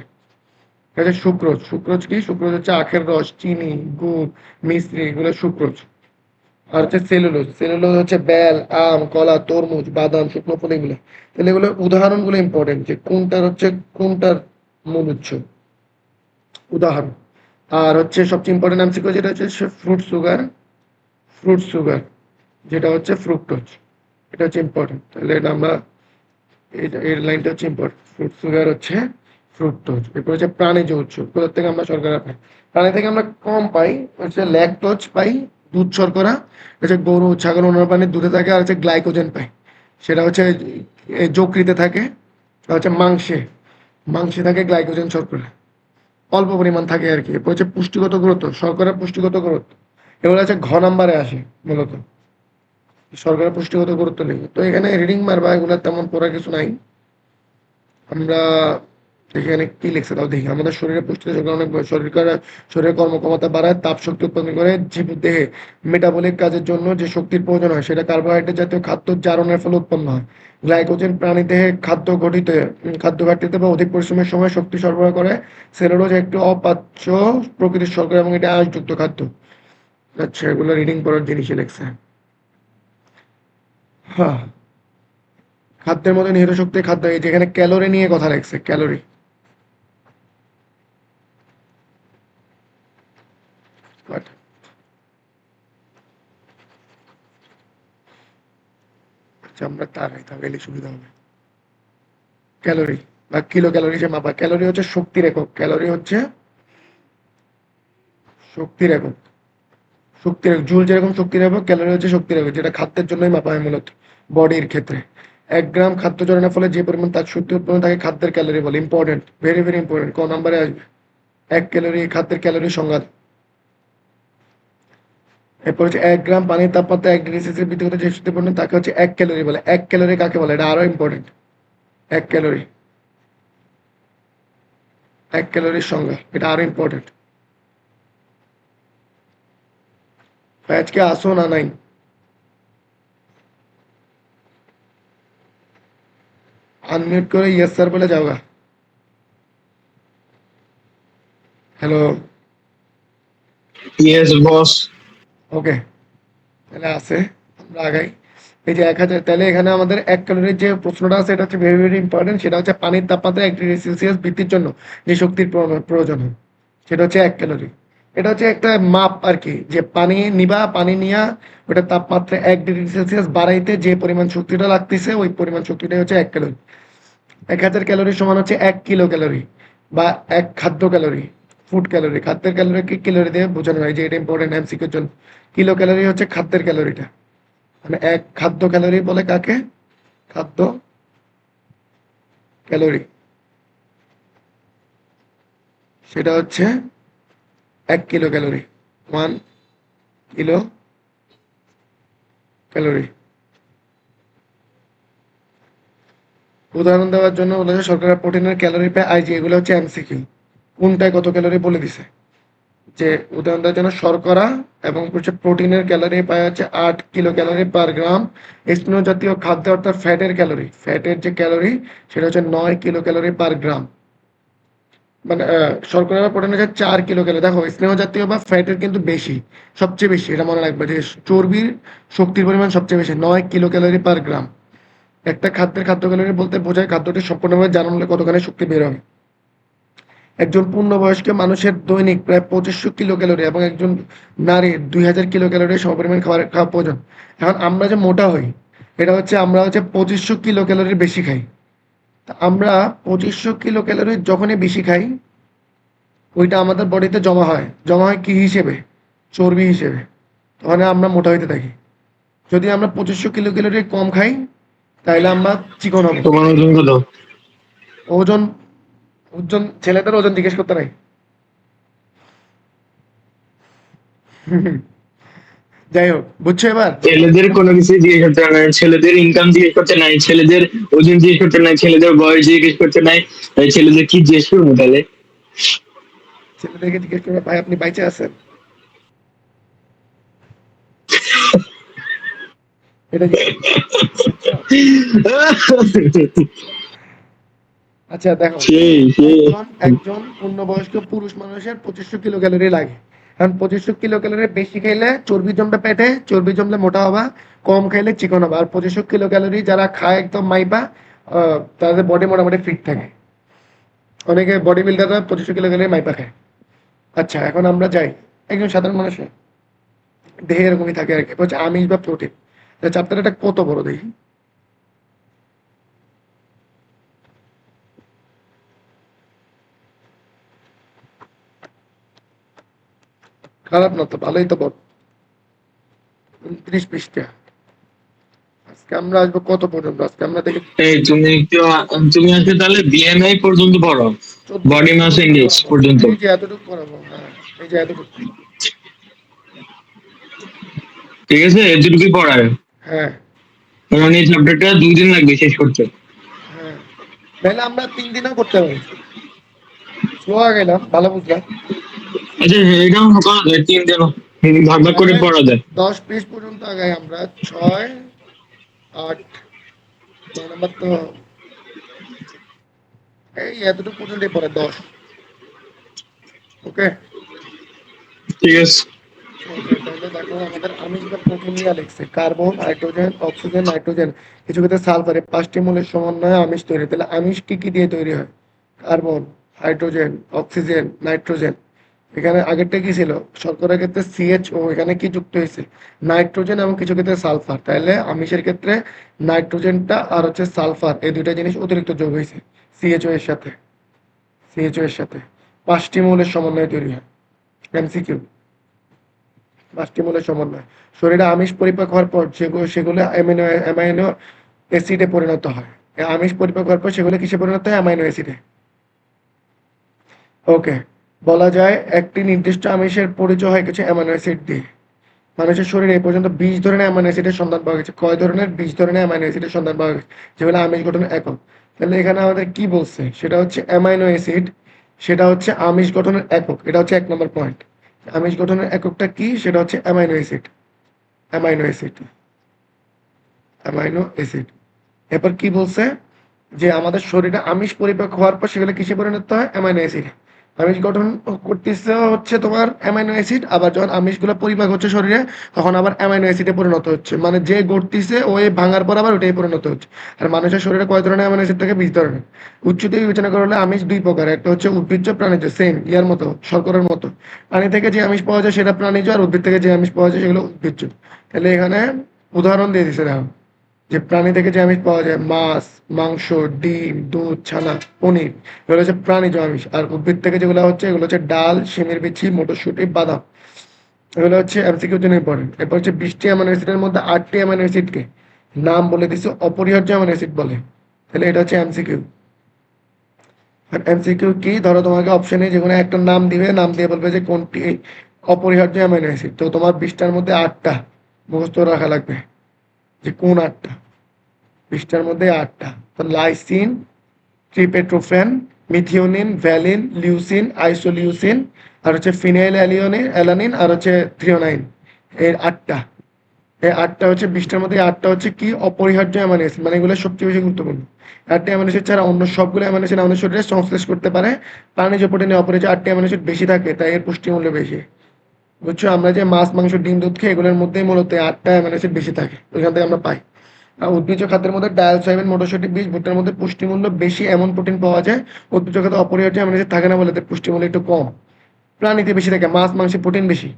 Speaker 1: ঠিক আছে, সুক্রোজ, সুক্রোজ কি? সুক্রোজ হচ্ছে আখের রস, চিনি, গুড়, মিশ্রি, এগুলো সুক্রোজ। আর হচ্ছে সেলুলোজ, সেলুলোজ হচ্ছে বেল, আম, কলা, তরমুজ, বাদাম, শুকনো ফল এগুলো। তাহলে এগুলো উদাহরণগুলো ইম্পর্টেন্ট যে কোনটার হচ্ছে কোনটার মূল উৎস, উদাহরণ। আর হচ্ছে সবচেয়ে ইম্পর্টেন্ট এমসিকিউ যেটা হচ্ছে ফ্রুট সুগার, ফ্রুট সুগার যেটা হচ্ছে ফ্রুক্টোজ, এটা হচ্ছে ইম্পর্টেন্ট। তাহলে এটা আমরা এটা এর লাইনটা হচ্ছে ইম্পর্টেন্ট। ফ্রুট সুগার হচ্ছে ফ্রুক্টোজ। এরপর হচ্ছে প্রাণীজ উৎস, কোথা থেকে আমরা শর্করা পাই? প্রাণী থেকে আমরা কম পাই, হচ্ছে ল্যাকটোজ পাই, দুধ শর্করা, হচ্ছে গরু ছাগল অন্যান্য প্রাণীর দুধে থাকে। আর হচ্ছে গ্লাইকোজেন পাই, সেটা হচ্ছে যকৃতে থাকে। আর হচ্ছে মাংসে, মাংসে থাকে গ্লাইকোজেন শর্করা, অল্প পরিমাণ থাকে আর কি। এরপর হচ্ছে পুষ্টিগত গুরুত্ব, শর্করার পুষ্টিগত গুরুত্ব এগুলো হচ্ছে ঘ নাম্বারে আসে মূলত। শর্করার পুষ্টিগত গুরুত্ব নেই, তো এখানে রিডিং মারবা, এগুলো তেমন পড়ার কিছু নাই। আমরা এখানে কি লিখছে তাও দেখি। আমাদের শরীরে পুষ্টিতে শর্করা অনেক শরীরের কর্মক্ষমতা বাড়ায়, তাপ শক্তি উৎপাদন করে। জীব দেহে মেটাবলিক কাজের জন্য যে শক্তির প্রয়োজন হয় সেটা কার্বোহাইড্রেট জাতীয় খাদ্য জারণের ফলে উৎপন্ন হয়। গ্লাইকোজেন প্রাণী দেহে খাদ্য ঘাটতিতে বা অধিক পরিশ্রমের সময় শক্তি সরবরাহ করে। সেলুলোজ একটি অপাচ্য প্রকৃতির শর্করা এবং এটা আঁশযুক্ত খাদ্য। আচ্ছা, এগুলো রিডিং পড়ার জিনিসই লেখছে। হ্যাঁ, খাদ্যের মধ্যে নিহিত শক্তি খাদ্য, এই যেখানে ক্যালোরি নিয়ে কথা লেখছে, ক্যালোরি। বাট আচ্ছা, আমরা তার তাহলে সুবিধা হবে। ক্যালোরি বা কিলো ক্যালোরি যে মাপা, ক্যালোরি হচ্ছে শক্তির একক, ক্যালোরি হচ্ছে শক্তির একক। শক্তির জুল যেরকম শক্তির একক, ক্যালোরি হচ্ছে শক্তির একক, যেটা খাদ্যের জন্যই মাপা হয় মূলত বডির ক্ষেত্রে। 1 গ্রাম খাদ্য জারণের ফলে যে পরিমাণ তাপ শক্তি উৎপন্ন থাকে খাদ্যের ক্যালোরি বলে। ইম্পর্টেন্ট, ভেরি ভেরি ইম্পর্টেন্ট, ক নাম্বারে আসবে। 1 ক্যালোরি, খাদ্যের ক্যালোরি সংজ্ঞা। এরপর হচ্ছে 1 গ্রাম পানির তাপমাত্রা 1 ডিগ্রি সেলসিয়াস বৃদ্ধি করতে যে শক্তি পরিমাণ তাকে হচ্ছে 1 ক্যালোরি বলে। 1 ক্যালোরি কাকে বলে? এটা আরো ইম্পর্টেন্ট। 1 ক্যালোরি, 1 ক্যালোরির সংজ্ঞা, এটা আরো ইম্পর্টেন্ট। আজকে আসো না নাই? আনমিউট করে ইয়েস স্যার বলে যাওগা। হ্যালো।
Speaker 2: Yes boss.
Speaker 1: ওকে, তাহলে আছে, আমরা আগাই। এই যে 1000, তাহলে এখানে আমাদের 1 ক্যালোরির যে প্রশ্নটা আছে এটা হচ্ছে ভেরি ভেরি ইম্পর্টেন্ট। সেটা হচ্ছে পানির তাপমাত্রা 1 ডিগ্রি সেলসিয়াস বৃদ্ধির জন্য যে শক্তির প্রয়োজন হয় সেটা হচ্ছে 1 ক্যালোরি। এটা হচ্ছে একটা মাপ আর কি, যে পানি নিবা, পানি নিয়া ওটা তাপমাত্রা 1 ডিগ্রি সেলসিয়াস বাড়াইতে যে পরিমাণ শক্তিটা লাগতেছে ওই পরিমাণ শক্তিটাই হচ্ছে 1 ক্যালোরি। 1000 ক্যালোরি সমান হচ্ছে 1 কিলো ক্যালোরি বা 1 খাদ্য ক্যালোরি। ফুড ক্যালোরি, খাদ্যের ক্যালোরিকে ক্যালোরি দিয়ে বোঝানো হয়, যে এটা ইম্পর্টেন্ট এমসিকিউর জন্য। কিলো ক্যালোরি হচ্ছে খাদ্যের ক্যালোরিটা, মানে 1 খাদ্য ক্যালোরি বলে কাকে? খাদ্য ক্যালোরি, সেটা হচ্ছে 1 কিলো ক্যালোরি, 1 কিলো ক্যালোরি। উদাহরণ দেওয়ার জন্য বলেছে শর্করা প্রোটিনের ক্যালোরি পায় আইজি, এগুলো হচ্ছে এমসিকিউ। কোনটায় কত ক্যালোরি বলে দিছে, যে উদাহরণ দেওয়ার জন্য শর্করা এবং হচ্ছে প্রোটিনের ক্যালোরি পাওয়া যাচ্ছে 8 কিলো ক্যালোরি পার গ্রাম। স্নেহ জাতীয় খাদ্য অর্থাৎ ফ্যাটের ক্যালোরি, ফ্যাটের যে ক্যালোরি সেটা হচ্ছে 9 কিলো ক্যালোরি পার গ্রাম। মানে শর্করা বা প্রোটিন হচ্ছে 4 কিলো ক্যালোরি। দেখো স্নেহ জাতীয় বা ফ্যাটের কিন্তু বেশি, সবচেয়ে বেশি, এটা মনে রাখবে যে চর্বির শক্তির পরিমাণ সবচেয়ে বেশি, 9 কিলো ক্যালোরি পার গ্রাম। একটা খাদ্যের খাদ্য ক্যালোরি বলতে বোঝায় খাদ্যটি সম্পূর্ণভাবে জারণ হলে কতখানি শক্তি বের হবে। একজন পূর্ণবয়স্ক মানুষের দৈনিক প্রায় 2500 কিলো ক্যালোরি এবং একজন নারীর 2000 কিলো ক্যালোরি সমপরিমাণ খাওয়া প্রয়োজন। এখন আমরা যে মোটা হই এটা হচ্ছে আমরা হচ্ছে 2500 কিলোক্যালোরির বেশি খাই। তা আমরা 2500 কিলোক্যালোরি যখনই বেশি খাই ওইটা আমাদের বডিতে জমা হয় কি হিসেবে? চর্বি হিসেবে। তখন আমরা মোটা হইতে থাকি। যদি আমরা 2500 কিলোক্যালোরি কম খাই তাহলে আমরা চিকন হব।
Speaker 2: তোমার ওজন কত?
Speaker 1: ওজন, ওজন ছেলেদের ওজন জিজ্ঞেস করতে নাই। যাই হোক, বুঝছো এবার?
Speaker 2: ছেলেদের কোনো কিছু জিজ্ঞেস করতে নাই, ছেলেদের ইনকাম জিজ্ঞেস করতে নাই, ছেলেদের ওজন জিজ্ঞেস করতে নাই, ছেলেদের বয়স জিজ্ঞেস করতে নাই, তাই ছেলেদের কি জিজ্ঞেস করবো তাহলে?
Speaker 1: ছেলেদেরকে জিজ্ঞেস করবে ভাই আপনি বাইচে আছেন, এটা জিজ্ঞেস করবে। বুঝছো? আচ্ছা দেখো,
Speaker 2: সেই
Speaker 1: একজন একজন পূর্ণবয়স্ক পুরুষ মানুষের 2500 কিলোক্যালোরি লাগে। কারণ 2500 কিলোক্যালোরি বেশি খাইলে চর্বি জমবে পেটে, চর্বি জমলে মোটা হবা, কম খাইলে চিকন হবা। আর 2500 কিলোক্যালোরি যারা খায় একদম মাইপা, তাদের বডি মোটামুটি ফিট থাকে। অনেকে বডি বিল্ডাররা 2500 কিলোক্যালোরি মাইপা খায়। আচ্ছা এখন আমরা যাই, একজন সাধারণ মানুষের দেহে এরকমই থাকে আর কি, হচ্ছে আমিষ বা প্রোটিন। চ্যাপ্টারটা কত বড় দেখি। খারাপ না তো, ভালোই তো বড়, 29 পৃষ্ঠা। আজকে আমরা আসবো কত পর্যন্ত? আজকে আমরা দেখি
Speaker 2: এই তুমি একটু তুমি আজকে তাহলে বিএমআই পর্যন্ত পড়ো,
Speaker 1: 14
Speaker 2: বডি মাস
Speaker 1: 15
Speaker 2: ইন্ডেক্স
Speaker 1: পড়াবো।
Speaker 2: পর্যন্ত।
Speaker 1: এই যে এতটুকু পড়াবো, হ্যাঁ, এই যে এতটুকু।
Speaker 2: ঠিক আছে, এতটুকুই পড়ায়।
Speaker 1: হ্যাঁ
Speaker 2: কারণ এই চ্যাপ্টারটা 2 দিন লাগবে শেষ করতে।
Speaker 1: হ্যাঁ, নাহলে আমরা 3 দিনেও করতে পারি। স্লো গেলাম, ভালো বুঝলাম।
Speaker 2: আচ্ছা এটাও করা যায় 3 দিনও, ভাগ ভাগ করে
Speaker 1: তাহলে
Speaker 2: পড়া যায়।
Speaker 1: 10 পেজ পর্যন্ত আগাই আমরা। 6, 8, 9 নম্বর তো এই এতটুকু পর্যন্তই পড়ে 10। ওকে
Speaker 2: ঠিক আছে।
Speaker 1: ওকে, তাহলে দেখো আমাদের আমিষ বা প্রোটিন নিয়ে লিখছে কার্বন, হাইড্রোজেন, অক্সিজেন, নাইট্রোজেন, কিছু ক্ষেত্রে সালফার, 5টি মৌলের সমন্বয়ে আমিষ তৈরি। তাহলে আমিষ কি কি দিয়ে তৈরি হয়? Carbon, hydrogen, oxygen, nitrogen. এখানে আগেরটা কি ছিল? শর্করার ক্ষেত্রে সিএইচও, এখানে কি যুক্ত হয়েছে? নাইট্রোজেন এবং কিছু ক্ষেত্রে সালফার। তাহলে আমিষের ক্ষেত্রে নাইট্রোজেনটা আর হচ্ছে সালফার, এই দুইটা জিনিস অতিরিক্ত যোগ হয়েছে সিএইচও এর সাথে। সিএইচও এর সাথে 5টি মৌলের সমন্বয়ে তৈরি হয়। এমসিকিউ, 5টি মৌলের সমন্বয়। শরীরে আমিষ পরিপাক হওয়ার পর সেগুলো অ্যামাইনো অ্যাসিডে পরিণত হয়। আমিষ পরিপাক হওয়ার পর সেগুলো কিসে পরিণত হয়? অ্যামাইনো অ্যাসিডে। ওকে, বলা যায় একটি নির্দিষ্ট আমিষের পরিচয় হয় কিছু অ্যামাইনো অ্যাসিড দিয়ে। মানুষের শরীরে এই পর্যন্ত 20 ধরনের অ্যামাইনো অ্যাসিডের সন্ধান পাওয়া গেছে। কয় ধরনের? 20 ধরনের অ্যামাইনো অ্যাসিডের সন্ধান পাওয়া গেছে, যেগুলো আমিষ গঠনের একক। তাহলে এখানে আমাদের কি বলছে, সেটা হচ্ছে অ্যামাইনো অ্যাসিড, সেটা হচ্ছে আমিষ গঠনের একক। এটা হচ্ছে 1 নম্বর পয়েন্ট। আমিষ গঠনের এককটা কি? সেটা হচ্ছে amino acid. Amino acid, amino acid. এরপর কি বলছে, যে আমাদের শরীরে আমিষ পরিপাক হওয়ার পর সেগুলো কিসে পরিণত হয়? Amino acid. আমিষ গঠন করতেছে হচ্ছে তোমার অ্যামাইনো অ্যাসিড, আবার যখন আমিষগুলো পরিপাক হচ্ছে শরীরে, তখন আবার অ্যামাইনো অ্যাসিডে পরিণত হচ্ছে। মানে যে গড়তিছে ওই ভাঙার পর আবার ওটাই পরিণত হচ্ছে। আর মানুষের শরীরে কয় ধরনের অ্যামাইনো অ্যাসিড থাকে? 20 ধরনের। উচ্চ থেকে বিবেচনা করা হলে আমিষ দুই প্রকার, একটা হচ্ছে উদ্ভিজ্জ, প্রাণীজ, সেম ইয়ার মতো, শর্করার মতো। প্রাণী থেকে যে আমিষ পাওয়া যায় সেটা প্রাণীজ, আর উদ্ভিদ থেকে যে আমিষ পাওয়া যায় সেগুলো উদ্ভিজ্জ। তাহলে এখানে উদাহরণ দিয়ে দিছে দেখো, যে প্রাণী থেকে যে আমিষ পাওয়া যায়, মাছ, মাংস, ডিম, দুধ, ছানা, পনির, এগুলো হচ্ছে প্রাণীজ আমিষ। আর উদ্ভিদ থেকে যেগুলো হচ্ছে, এগুলো হচ্ছে ডাল, শিমের বিচি, মটরশুঁটি, বাদাম। এগুলো হচ্ছে এমসিকিউ জন্য ইম্পর্টেন্ট। এরপর হচ্ছে 20টি অ্যামাইনো অ্যাসিডের মধ্যে 8টি অ্যামাইনো অ্যাসিডকে নাম বলে দিচ্ছে অপরিহার্য অ্যামাইনো অ্যাসিড বলে। তাহলে এটা হচ্ছে এমসিকিউ। আর এমসিকিউ কি? ধরো তোমাকে অপশনে যে কোনো একটা নাম দিবে, নাম দিয়ে বলবে যে কোনটি অপরিহার্য অ্যামাইনো অ্যাসিড। তো তোমার 20টার মধ্যে 8টা মুখস্থ রাখা লাগবে, যে কোন 8টা। 20টার মধ্যে 8টা। তো lysine, tryptophan, methionine, valine, leucine, isoleucine, আর হচ্ছে ফিনাইল অ্যালানিন, আর হচ্ছে থ্রিওনাইন। এই 8টা। এই 8টা হচ্ছে 20টার মধ্যে 8টা হচ্ছে কি? অপরিহার্য অ্যামাইনো অ্যাসিড, মানে এগুলো সবচেয়ে বেশি গুরুত্বপূর্ণ। 8টি অ্যামাইনো অ্যাসিড ছাড়া অন্য সবগুলো অ্যামাইনো অ্যাসিড আমাদের শরীরে সংশ্লেষ করতে পারে। প্রাণীজ প্রোটিনে অপরিহার্য 8টি অ্যামাইনো অ্যাসিড বেশি থাকে, তাই এর পুষ্টিমূল্য বেশি। বুঝছো? আমরা যে মাছ, মাংস, ডিম, দুধ খাই, এগুলোর মধ্যেই মূলত 8টা অ্যামাইনো অ্যাসিড বেশি থাকে, ওইখান থেকে আমরা পাই। আর উদ্ভিজ্জ খাদ্যের মধ্যে ডাল, সয়াবিন, মটরশুঁটি, বীজ, ভুট্টার মধ্যে পুষ্টিমূল্য বেশি, এমন প্রোটিন পাওয়া যায়। উদ্ভিজ্জ খাদ্য অপরিহার্য অ্যামাইনো অ্যাসিড থাকে না বলে এদের পুষ্টিমূল্য একটু কম। প্রাণীতে বেশি থাকে, মাছ, মাংসে প্রোটিন বেশি।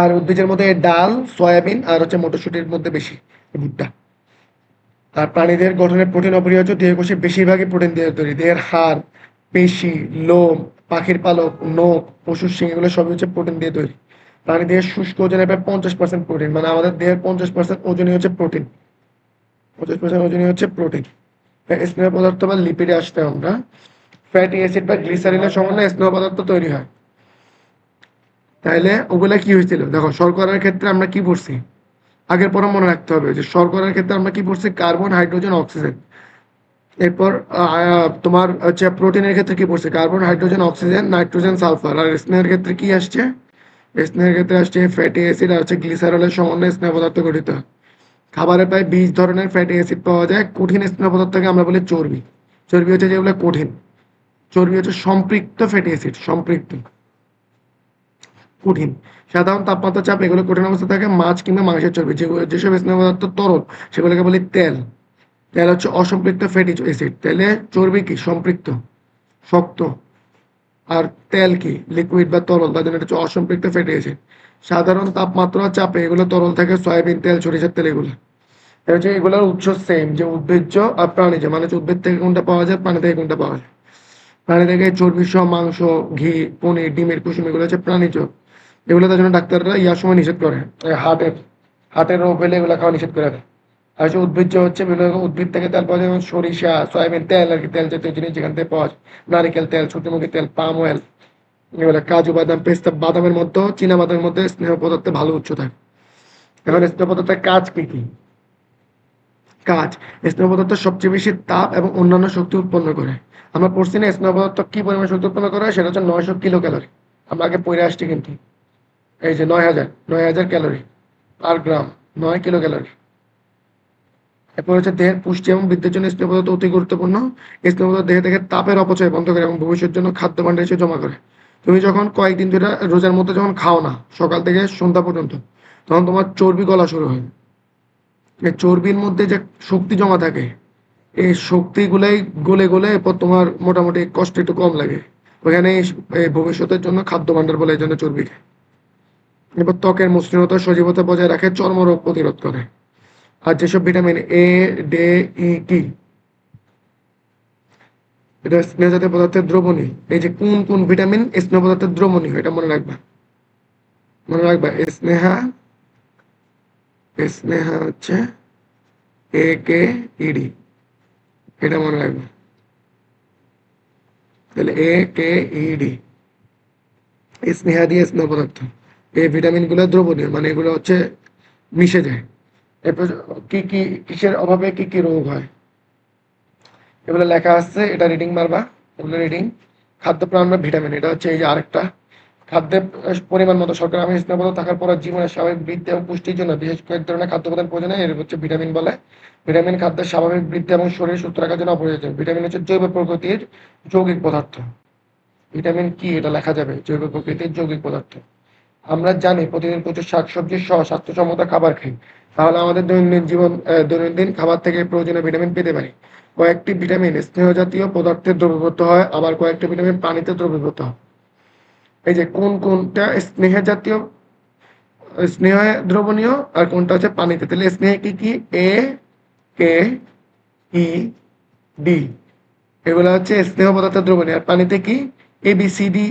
Speaker 1: আর উদ্ভিজের মধ্যে ডাল, সয়াবিন, আর হচ্ছে মটরশুঁটির মধ্যে বেশি ভুট্টা। আর প্রাণীদের গঠনের প্রোটিন অপরিহার্য। দেহকোষে বেশিরভাগই প্রোটিন দিয়ে তৈরি। দেহের হাড়, পেশি, লোম, পাখির পালক, নখ, পশুর শিং, এগুলো সবই হচ্ছে প্রোটিন দিয়ে তৈরি। প্রাণী দেহের শুষ্ক ওজনের প্রায় 50% প্রোটিন, মানে আমাদের দেহের 50% ওজনই হচ্ছে প্রোটিন। 50% ওজনই হচ্ছে প্রোটিন। স্নেহ পদার্থ বা লিপিডে আসতে আমরা, ফ্যাটি অ্যাসিড বা গ্লিসারিনের সমন্বয়ে স্নেহ পদার্থ তৈরি হয়। তাইলে ওগুলা কি হয়েছিল? দেখো, শর্করার ক্ষেত্রে আমরা কি পড়ছি, আগের পরে মনে রাখতে হবে যে শর্করার ক্ষেত্রে আমরা কি পড়ছি? Carbon, hydrogen, oxygen. এরপর তোমার হচ্ছে প্রোটিনের ক্ষেত্রে কি পড়ছে? Carbon, hydrogen, oxygen, nitrogen, sulphur. আর স্নেহের ক্ষেত্রে কি আসছে? স্নেহের ক্ষেত্রে আসছে ফ্যাটি অ্যাসিড আর হচ্ছে গ্লিসারলের সমন্বয়ে স্নেহ পদার্থ গঠিত হয়। খাবারে প্রায় 20 ধরনের ফ্যাটি অ্যাসিড পাওয়া যায়। কঠিন স্নেহ পদার্থকে আমরা বলি চর্বি। চর্বি হচ্ছে যেগুলো কঠিন। চর্বি হচ্ছে সম্পৃক্ত ফ্যাটি অ্যাসিড, সম্পৃক্ত, কঠিন। সাধারণ তাপমাত্রা, চাপ, এগুলো কঠিন অবস্থা থাকে। মাছ কিংবা মাংসের চর্বি, যেসব স্নেহ পদার্থ তরল, সেগুলোকে বলি তেল। তেল হচ্ছে অসম্পৃক্ত ফ্যাটি অ্যাসিড। তাহলে চর্বি কি? সম্পৃক্ত, শক্ত। আর তেল কি? লিকুইড বা তরল, তার জন্য এটা হচ্ছে অসম্পৃক্ত ফ্যাটি অ্যাসিড। সাধারণ তাপমাত্রা, চাপে এগুলো তরল থাকে। সয়াবিন তেল, সরিষার তেল, এগুলো। এটা হচ্ছে এগুলোর উৎস সেম, যে উদ্ভিজ্জ আর প্রাণীজ, মানে হচ্ছে উদ্ভিদ থেকে কোনটা পাওয়া যায়, প্রাণী থেকে কোনটা পাওয়া যায়। প্রাণী থেকে চর্বি সহ মাংস, ঘি, পনির, ডিমের কুসুম, এগুলো হচ্ছে প্রাণীজ। এগুলো তার জন্য ডাক্তাররা ইয়ার সময় নিষেধ করে, হার্টের হার্টের রোগ হলে এগুলো খাওয়া নিষেধ করে দেয়। আর হচ্ছে উদ্ভিজ্জ হচ্ছে বিভিন্ন রকম উদ্ভিদ থেকে তেল পাওয়া যায়, যেমন সরিষা, সয়াবিন তেল, আর কি তেল জাতীয় জিনিস যেখান থেকে পাওয়া যায়। নারিকেল তেল, সূর্যমুখী তেল, পাম অয়েল, এগুলো। কাজু বাদাম, পেস্তা, বাদামের মধ্যে, চীনা বাদামের মধ্যে স্নেহ পদার্থে ভালো উচ্চ থাকে। এখন স্নেহ পদার্থের কাজ কি কি? কাজ, স্নেহ পদার্থ সবচেয়ে বেশি তাপ এবং অন্যান্য শক্তি উৎপন্ন করে। আমরা পড়ছি না স্নেহ পদার্থ কি পরিমাণ শক্তি উৎপন্ন করে? সেটা হচ্ছে 900 কিলো ক্যালোরি। আমরা আগে পড়ে আসছি কিন্তু, এই যে 9000 ক্যালোরি পার গ্রাম, 9 কিলো ক্যালোরি। এরপর হচ্ছে দেহের পুষ্টি এবং বৃদ্ধির জন্য স্নেহ পদার্থ অতি গুরুত্বপূর্ণ। স্নেহ পদার্থ দেহ থেকে তাপের অপচয় বন্ধ করে এবং ভবিষ্যতের জন্য খাদ্য ভাণ্ডার হিসেবে জমা করে। তুমি যখন কয়েকদিন ধরে রোজার মধ্যে যখন খাও না, সকাল থেকে সন্ধ্যা পর্যন্ত, তখন তোমার চর্বি গলা শুরু হয়। এই চর্বির মধ্যে যে শক্তি জমা থাকে, এই শক্তিগুলাই গলে গলে এরপর তোমার মোটামুটি কষ্ট একটু কম লাগে। ওখানে এই ভবিষ্যতের জন্য খাদ্য ভাণ্ডার বলে, এই জন্য চর্বি খায়। এরপর ত্বকের মসৃণতা, সজীবতা বজায় রাখে, চর্মরোগ প্রতিরোধ করে। আর যেসব ভিটামিন এ, ডে, ই, কি, এটা স্নেহ জাতীয় পদার্থের দ্রবণী। এই যে কোন কোন ভিটামিন স্নেহ পদার্থের দ্রবণী, এটা মনে রাখবা। মনে রাখবা, স্নেহা, স্নেহা হচ্ছে AKED, এটা মনে রাখবা। তাহলে AKED, স্নেহা দিয়ে স্নেহ পদার্থ। এই ভিটামিনগুলো দ্রবণীয়, মানে এগুলো হচ্ছে মিশে যায়। এরপর কি কি কিসের অভাবে কি কি রোগ হয় এগুলো লেখা আছে, এটা রিডিং মারবা। এগুলো রিডিং খাদ্য প্রাণ বা ভিটামিন, এটা হচ্ছে এই যে আরেকটা খাদ্যের পরিমাণ মতো শর্করা আমিষ স্নেহ পদার্থ থাকার পর জীবনের স্বাভাবিক বৃদ্ধি এবং পুষ্টির জন্য বিশেষ কয়েক ধরনের খাদ্য উপাদান প্রয়োজন হয়, এর হচ্ছে ভিটামিন বলে। ভিটামিন খাদ্যের স্বাভাবিক বৃদ্ধি এবং শরীর সুস্থ রাখার জন্য অপরিহার্য। ভিটামিন হচ্ছে জৈব প্রকৃতির যৌগিক পদার্থ। ভিটামিন কি এটা লেখা যাবে, জৈব প্রকৃতির যৌগিক পদার্থ। আমরা জানি প্রতিদিন প্রচুর শাকসবজি সহ স্বাস্থ্যসম্মত খাবার খাই, তাহলে আমাদের দৈনন্দিন খাবার থেকে প্রয়োজনীয় ভিটামিন পেতে পারি। কয়েকটি ভিটামিন স্নেহ জাতীয় পদার্থে দ্রবীভূত হয়, আবার কয়েকটি ভিটামিন পানিতে দ্রবীভূত হয়। এই যে কোনটা স্নেহ জাতীয়, স্নেহে দ্রবণীয়, আর কোনটা হচ্ছে পানিতে। তাহলে স্নেহে কি কি, এ, কে, ই, ডি, এগুলো হচ্ছে স্নেহ পদার্থের দ্রবণীয়। আর পানিতে কি, এ বি সি ডি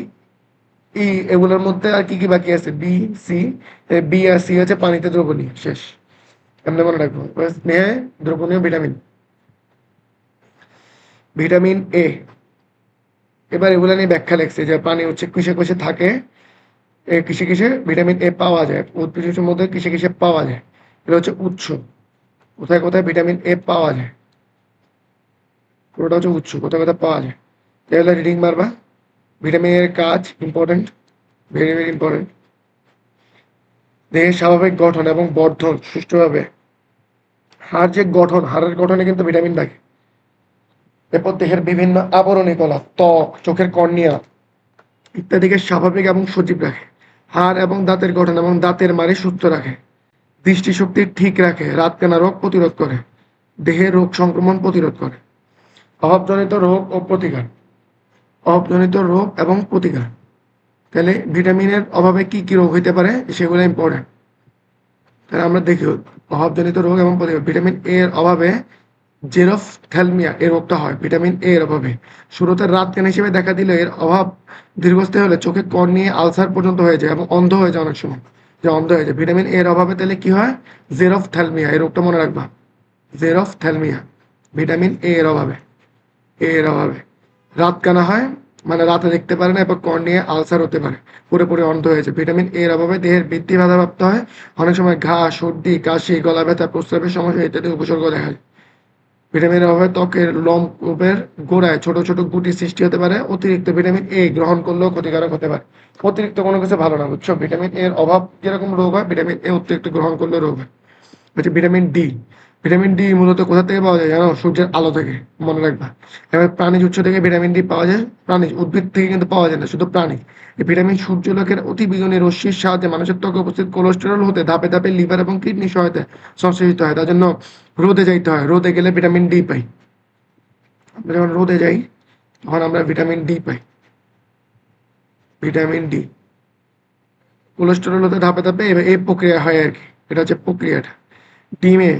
Speaker 1: ই, এগুলোর মধ্যে আর কি কি বাকি আছে, বি সি, বি আর সি হচ্ছে পানিতে দ্রবণীয়। শেষ, এমনি মনে রাখবো। স্নেহে দ্রবণীয় ভিটামিন, ভিটামিন এ। এবার এগুলো নিয়ে ব্যাখ্যা লিখছে যে পানি হচ্ছে কিসে কিসে থাকে, কিসে কিসে ভিটামিন এ পাওয়া যায়, উদ্ভিদের মধ্যে কিসে কিসে পাওয়া যায়। এটা হচ্ছে উৎস, কোথায় কোথায় ভিটামিন এ পাওয়া যায়, পুরোটা হচ্ছে উৎস, কোথায় কোথায় পাওয়া যায়। তাহলে রিডিং মারবা। ভিটামিন এর কাজ ইম্পর্টেন্ট, ভেরি ভেরি ইম্পর্টেন্ট। দেহের স্বাভাবিক গঠন এবং বর্ধন সুষ্ঠুভাবে। হাড় যে গঠন, হাড়ের গঠনে কিন্তু ভিটামিন থাকে। এরপর দেহের বিভিন্ন আবরণী কলা, ত্বক, চোখের কর্নিয়া ইত্যাদিকে স্বাভাবিক এবং সজীব রাখে। হাড় এবং দাঁতের গঠন এবং দাঁতের মাড়ি সুস্থ রাখে। দৃষ্টিশক্তি ঠিক রাখে, রাতকানা রোগ প্রতিরোধ করে, দেহে রোগ সংক্রমণ প্রতিরোধ করে। অভাবজনিত রোগ ও প্রতিকার, অভাবজনিত রোগ এবং প্রতিকার। তাহলে ভিটামিনের অভাবে কি কি রোগ হইতে পারে সেগুলো ইম্পর্টেন্ট। তাহলে আমরা দেখি অভাবজনিত রোগ এবং প্রতিকার। ভিটামিন এ এর অভাবে জেরফথ্যালমিয়া এই রোগটা হয় ভিটামিন এ এর অভাবে। শুরুতে রাতকানা হিসেবে দেখা দিলে এর অভাব দীর্ঘস্থায়ী হলে চোখে কর্নিয়া আলসার পর্যন্ত হয়ে যায় এবং অন্ধ হয়ে যায় অনেক সময়, যে অন্ধ হয়ে যায়। ভিটামিন এ এর অভাবে তাহলে কি হয়, জেরফথ্যালমিয়া, এই রোগটা মনে রাখবা, জেরফথ্যালমিয়া, ভিটামিন এ এর অভাবে। এ এর অভাবে রাতকানা হয়, মানে রাতে দেখতে পারে না, এবং কর্নিয়া আলসার হতে পারে, পুরোপুরি অন্ধ হয়েছে। ভিটামিন এ এর অভাবে দেহের বৃদ্ধি বাধাপ্রাপ্ত হয়, অনেক সময় ঘা, সর্দি, কাশি, গলা ব্যথা, প্রস্রাবের সমস্যা ইত্যাদি উপসর্গ দেখা যায়। ভিটামিনের অভাবে ত্বকের লোমকূপের গোড়ায় ছোট ছোট গুটি সৃষ্টি হতে পারে। অতিরিক্ত ভিটামিন এ গ্রহণ করলেও ক্ষতিকারক হতে পারে। অতিরিক্ত কোনো কিছু ভালো না, বুঝছো। ভিটামিন এর অভাব যেরকম রোগ হয়, ভিটামিন এ অতিরিক্ত গ্রহণ করলে রোগ হয়। হচ্ছে ভিটামিন ডি। ভিটামিন ডি মূলত কোথা থেকে পাওয়া যায় জানো, সূর্যের আলো থেকে, মনে রাখবা। এবার প্রাণীজ উৎস থেকে ভিটামিন ডি পাওয়া যায়, প্রাণীজ উদ্ভিদ থেকে কিন্তু পাওয়া যায় না, শুধু প্রাণী। এই ভিটামিন সূর্যালোকের অতি বিগুণী রশ্মির সাহায্যে মানুষের ত্বকে উপস্থিত কোলেস্টেরল হতে ধাপে ধাপে লিভার এবং কিডনি সহায়তায় সংশ্লেষিত হয়। তার জন্য রোদে যাইতে হয়, রোদে গেলে ভিটামিন ডি পাই। আমরা যখন রোদে যাই তখন আমরা ভিটামিন ডি পাই, ভিটামিন ডি। কোলেস্টেরল হতে ধাপে ধাপে এই প্রক্রিয়া হয় আর কি, এটা হচ্ছে প্রক্রিয়াটা। ডিমে,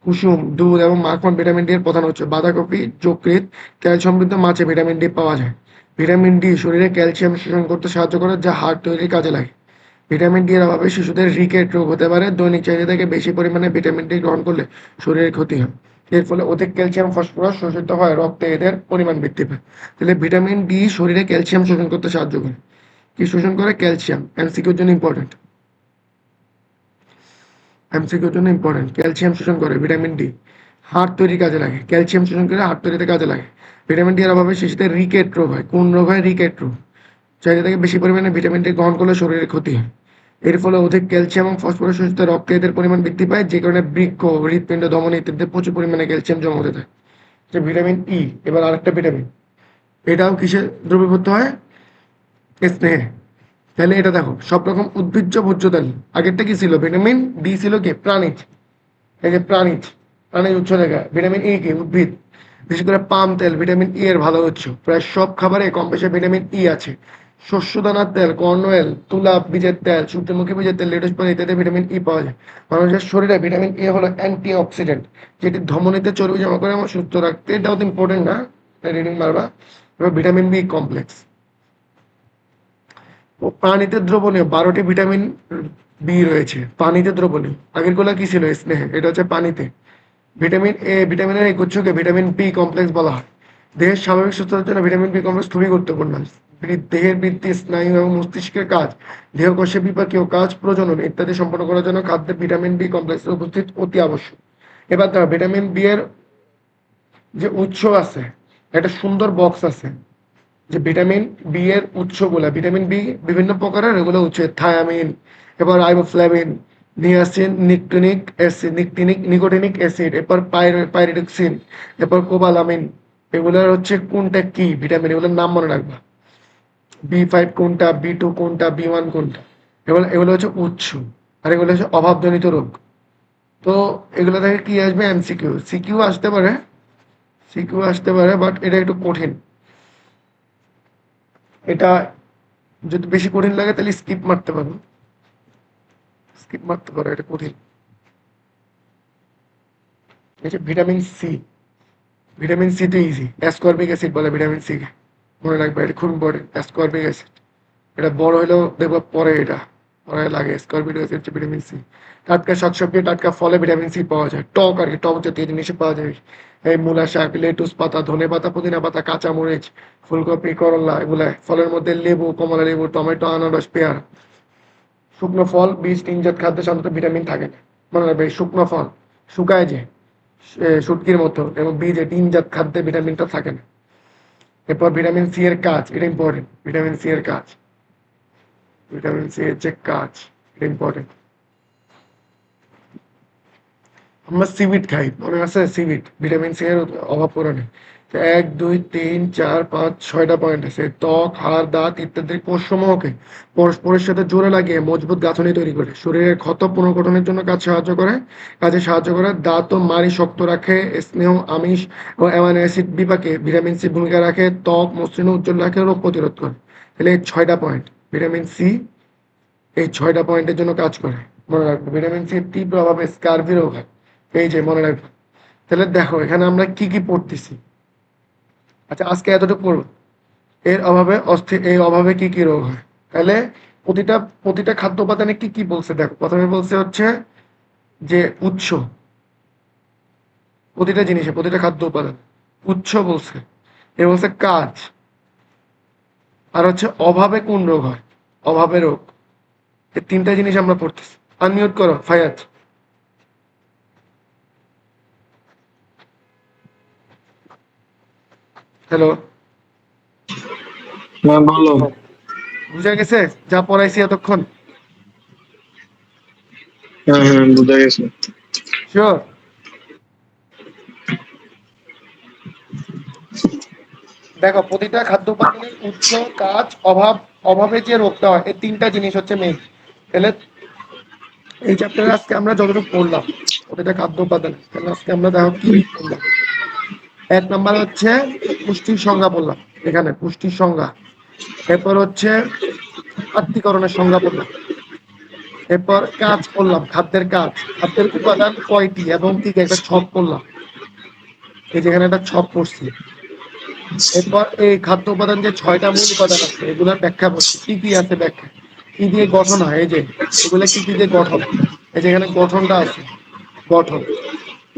Speaker 1: কুসুম, দুধ এবং মাখন ভিটামিন ডি এর প্রধান উৎস। বাঁধাকপি, যকৃৎ, তেল সমৃদ্ধ মাছে ভিটামিন ডি পাওয়া যায়। ভিটামিন ডি শরীরে ক্যালসিয়াম শোষণ করতে সাহায্য করে, যা হাড় তৈরির কাজে লাগে। ভিটামিন ডি এর অভাবে শিশুদের রিকেট রোগ হতে পারে। দৈনিক চাহিদা থেকে বেশি পরিমাণে ভিটামিন ডি গ্রহণ করলে শরীরের ক্ষতি হয়। এর ফলে অধিক ক্যালসিয়াম ফসফরাস শোষিত হয়, রক্তে এদের পরিমাণ বৃদ্ধি পায়। তাহলে ভিটামিন ডি শরীরে ক্যালসিয়াম শোষণ করতে সাহায্য করে। কি শোষণ করে, ক্যালসিয়াম। এমসিকিউর জন্য ইম্পর্টেন্ট, এমসিকিউর জন্য ইম্পর্টেন্ট। ক্যালসিয়াম শোষণ করে ভিটামিন ডি, হাড় তৈরির কাজে লাগে। ক্যালসিয়াম শোষণ করে হাড় তৈরিতে কাজে লাগে। ভিটামিন ডি এর অভাবে শিশুদের রিকেট রোগ হয়। কোন রোগ হয়, রিকেট রোগ। চাহিদা থেকে বেশি পরিমাণে ভিটামিন ডি গ্রহণ করলে শরীরের ক্ষতি হয়। এর ফলে অধিক ক্যালসিয়াম এবং ফসফরাস শোষিত রক্তে এদের পরিমাণ বৃদ্ধি পায়, যে কারণে বৃক্ক, হৃৎপিণ্ড, ধমনী ইত্যাদিতে প্রচুর পরিমাণে ক্যালসিয়াম জমা হতে থাকে। যে ভিটামিন ই, এবার আরেকটা ভিটামিন, এটাও কিসে দ্রবীভূত হয়, স্নেহে। তাহলে এটা দেখো, সব রকম উদ্ভিজ্জ ভোজ্য তেল। আগেরটা কি ছিল, ভিটামিন ডি ছিল কি, প্রাণীজ। এই যে প্রাণীজ, প্রাণীজ উৎস থেকে ভিটামিন ই কি, উদ্ভিদ। বিশেষ করে পাম তেল ভিটামিন ই এর ভালো উৎস। প্রায় সব খাবারে কম বেশি ভিটামিন ই আছে। শস্যদানার তেল, কর্ন অয়েল, তুলা বীজের তেল, সূর্যমুখী বীজের তেল, লেটুস পাতা ইত্যাদি ভিটামিন ই পাওয়া যায়। মানুষের শরীরে ভিটামিন ই হলো অ্যান্টি অক্সিডেন্ট, যেটি ধমনীতে চর্বি জমা করে এবং সুস্থ রাখতে। এটাও তো ইম্পর্টেন্ট না, রিডিং মারবা। এবার ভিটামিন বি কমপ্লেক্স। ও পানিতে দ্রবণীয় 12টি ভিটামিন বি রয়েছে, পানিতে দ্রবণীয়। আগের গুলা কি ছিল, স্নেহে, এটা হচ্ছে পানিতে। ভিটামিন এ, ভিটামিনের এই গুচ্ছকে ভিটামিন বি কমপ্লেক্স বলা হয়। দেহের স্বাভাবিক সুস্থতার জন্য ভিটামিন বি কমপ্লেক্স খুবই গুরুত্বপূর্ণ। দেহের বৃদ্ধি, স্নায়ু এবং মস্তিষ্কের কাজ, দেহকোষে বিপাকীয় কাজ, প্রজনন ইত্যাদি সম্পন্ন করার জন্য খাদ্যে ভিটামিন বি কমপ্লেক্সের উপস্থিত অতি আবশ্যক। এবার দেখো ভিটামিন বি এর যে উৎস আছে, একটা সুন্দর বক্স আছে যে ভিটামিন বি এর উৎসগুলা। ভিটামিন বি বিভিন্ন প্রকারের, এগুলো হচ্ছে থায়ামিন, এবার রাইবোফ্লাভিন, নিয়াসিন, নিকোটিনিক অ্যাসিড, এরপর পাইরিডক্সিন, এরপর কোবালামিন। এগুলোর হচ্ছে কোনটা কি ভিটামিন, এগুলোর নাম মনে রাখবা। বি5 কোনটা, বি2 কোনটা, বি1 কোনটা। এগুলো এগুলো হচ্ছে উৎস, আর এগুলো হচ্ছে অভাবজনিত রোগ। তো এগুলো থেকে কি আসবে, এমসিকিউ, সিকিউ আসতে পারে, বাট এটা একটু কঠিন। এটা যদি বেশি কঠিন লাগে তাহলে স্কিপ মারতে পারো, এটা কঠিন। এই যে ভিটামিন সি তো ইজি, অ্যাসকর্বিক অ্যাসিড বলে ভিটামিন সি কে, মনে রাখবে, এটা খুব ইম্পর্টেন্ট। অ্যাসকর্বিক অ্যাসিড, এটা বড় হলেও দেখবো পরে, এটা পরে লাগে। অ্যাসকর্বিক অ্যাসিড হচ্ছে ভিটামিন সি। টাটকা শাকসবজি, টাটকা ফলে ভিটামিন সি পাওয়া যায়, টক আর কি, টক জাতীয় জিনিসে পাওয়া যায়। এই মূলা শাক, লেটুস পাতা, ধনে পাতা, পুদিনা পাতা, কাঁচামরিচ, ফুলকপি, করলা, এগুলা। ফলের মধ্যে লেবু, কমলা লেবু, টমেটো, আনারস, পেয়ারা। শুকনো ফল, বীজ, টিনজাত খাদ্যে সাধারণত ভিটামিন থাকে না, মনে রাখবে। শুকনো ফল শুকায় যে শুটকির মতো, এবং বীজে টিনজাত খাদ্যে ভিটামিনটা থাকে না। এরপর ভিটামিন সি এর কাজ, এটা ইম্পর্টেন্ট। ভিটামিন সি এর যে কাজ, এটা ইম্পর্টেন্ট। আমরা সিভিট খাই, মনে আছে? সিভিট ভিটামিন সি এর অভাব পূরণে। 1 2 3 4 5 6টা পয়েন্ট আছে। ত্বক, হাড়, দাঁত ইত্যাদি কোষসমূহকে পরস্পরের সাথে জোড়া লাগিয়ে মজবুত গাঁথনি তৈরি করে, শরীরের ক্ষত পুনর্গঠনের জন্য কাজে সাহায্য করে। দাঁত ও মাড়ি শক্ত রাখে, স্নেহ, আমিষ ও অ্যামাইনো অ্যাসিড বিপাকে ভিটামিন সি ভূমিকা রাখে, ত্বক মসৃণ উজ্জ্বল রাখে, রোগ প্রতিরোধ করে। তাহলে এই 6টা পয়েন্ট ভিটামিন সি, এই 6টা পয়েন্টের জন্য কাজ করে। মনে রাখবো, ভিটামিন সি এর তীব্র অভাবে স্কারভি রোগ হয়, এই যে মনে রাখবো। তাহলে দেখো এখানে আমরা কি কি পড়তেছি। আচ্ছা, আজকে এতটুকু পড়বো। এই অভাবে কি কি রোগ হয়। তাহলে প্রতিটা প্রতিটা খাদ্য উপাদানে কি কি বলছে দেখো। প্রথমে বলছে হচ্ছে যে উৎস, প্রতিটা জিনিসে, প্রতিটা খাদ্য উপাদান উৎস বলছে। এ বলছে কাজ, আর হচ্ছে অভাবে কোন রোগ হয়, অভাবে রোগ। এই তিনটা জিনিস আমরা পড়তেছি। আনমিউট করো ফায়াজ। হ্যালো,
Speaker 2: হ্যাঁ বলো।
Speaker 1: বুঝা গেছে যা পড়াইছি এতক্ষণ?
Speaker 2: হ্যাঁ হ্যাঁ বুঝা গেছে।
Speaker 1: শিওর? দেখো প্রতিটা খাদ্য উপাদানের উৎস, কাজ, অভাবে যে রোগটা হয়, এই তিনটা জিনিস হচ্ছে মেইন। তাহলে এই চ্যাপ্টারে আজকে আমরা যতটুকু পড়লাম প্রতিটা খাদ্য উপাদান, তাহলে আজকে আমরা দেখো কি কি পড়লাম। 1 নাম্বার হচ্ছে পুষ্টির সংজ্ঞা বললাম, এখানে পুষ্টির সংজ্ঞা। এরপর হচ্ছে আত্তীকরণের সংজ্ঞা বললাম। এরপর কাজ করলাম, খাদ্যের উপাদান কয়টি এবং কি কি, একটা ছক করলাম। এই যেখানে একটা ছক করছি। এরপর এই খাদ্য উপাদান যে 6টা মূল উপাদান আছে, এগুলোর ব্যাখ্যা করছি, কি কি আছে ব্যাখ্যা, কি দিয়ে গঠন হয়। এই যে এগুলা কি কি দিয়ে গঠন, এই যে এখানে গঠনটা আছে, গঠন।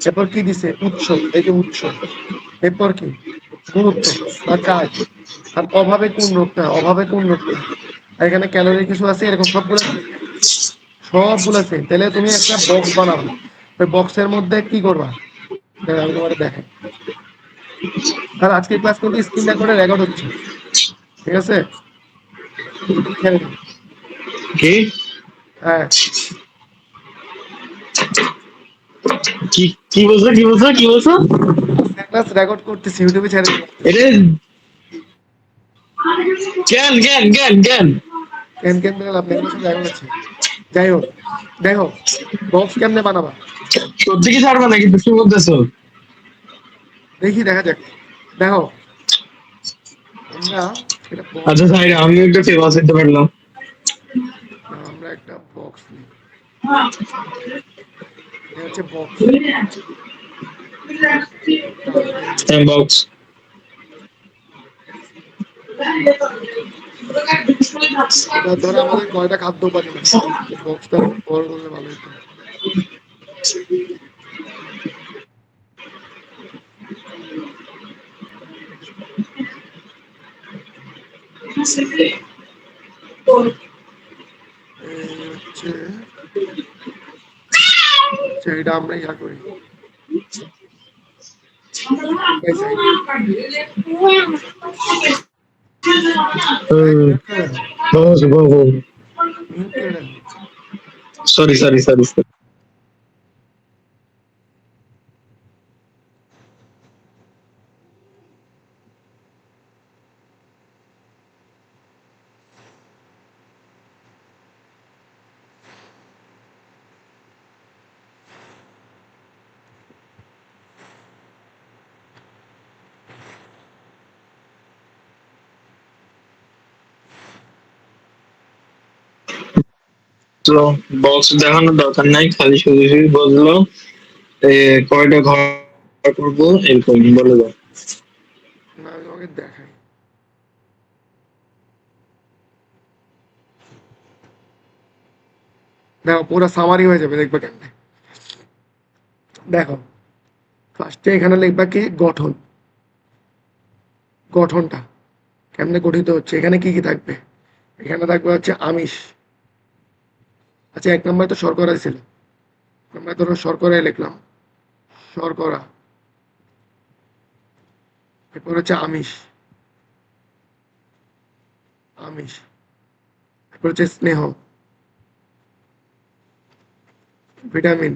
Speaker 1: এরপর কি দিছে, উৎস, এই যে উৎস। এরপর কি, গুরুত্ব বা কাজ। আর অভাবে কোন রোগটা হয়। আর এখানে ক্যালোরি কিছু আছে, এরকম সবগুলো আছে। তাহলে তুমি একটা বক্স বানাবো, ওই বক্সের মধ্যে কি করবা, আমি তোমার দেখাই। আর আজকের ক্লাস কিন্তু স্ক্রিন রেকর্ডে রেকর্ড হচ্ছে, ঠিক আছে? ইউটিউবে ছেড়ে দিন।
Speaker 2: কি
Speaker 1: হ্যাঁ,
Speaker 2: কি কি বলছো, কি বলছো?
Speaker 1: আজকের ক্লাস রেকর্ড করতেছি, ইউটিউবে ছেড়ে দিন।
Speaker 2: এটা জ্ঞান জ্ঞান জ্ঞান জ্ঞান।
Speaker 1: কেন কেন দিলাম, এগুলো সব রেকর্ড আছে। যাই হোক, দেখো বক্স কেমনে বানাবা,
Speaker 2: সত্যি কি ছাড়বা নাকি দুষ্টু বলতেছো?
Speaker 1: দেখি দেখা যাক। দেখো আমরা একটা বক্স,
Speaker 2: আচ্ছা সাইড আমি একটু ফেমাস হতে পারলাম।
Speaker 1: আমরা একটা বক্স নিই। এটা হচ্ছে বক্স, এই যে
Speaker 2: বক্স।
Speaker 1: এটা ধরো আমাদের কয়টা খাদ্য উপাদান আছে, এই বক্সটা বড় করলে ভালো হতো। এই হচ্ছে, আচ্ছা এটা আমরা ইয়া করি সাইড বাই সাইড। এই মিউট করে দেন, মিউট করে দেন।
Speaker 2: Sorry sorry sorry. তো বক্স দেখানোর দরকার নাই, খালি শুধু শুধু বললো কয়টা ঘর করবো এরকম বলে দাও।
Speaker 1: না আমি তোমাকে দেখাই, দেখো পুরো সামারি হয়ে যাবে, দেখবে কেমনে। দেখো ফার্স্টে এখানে লিখবা কি গঠন, গঠনটা কেমনে গঠিত হচ্ছে, এখানে কি কি থাকবে, এখানে থাকবে হচ্ছে আমিষ। আচ্ছা এক নম্বরে তো শর্করা ছিল, আমরা ধরো শর্করায় লিখলাম, শর্করা। এরপর হচ্ছে আমিষ, আমিষ। এরপর হচ্ছে স্নেহ, ভিটামিন,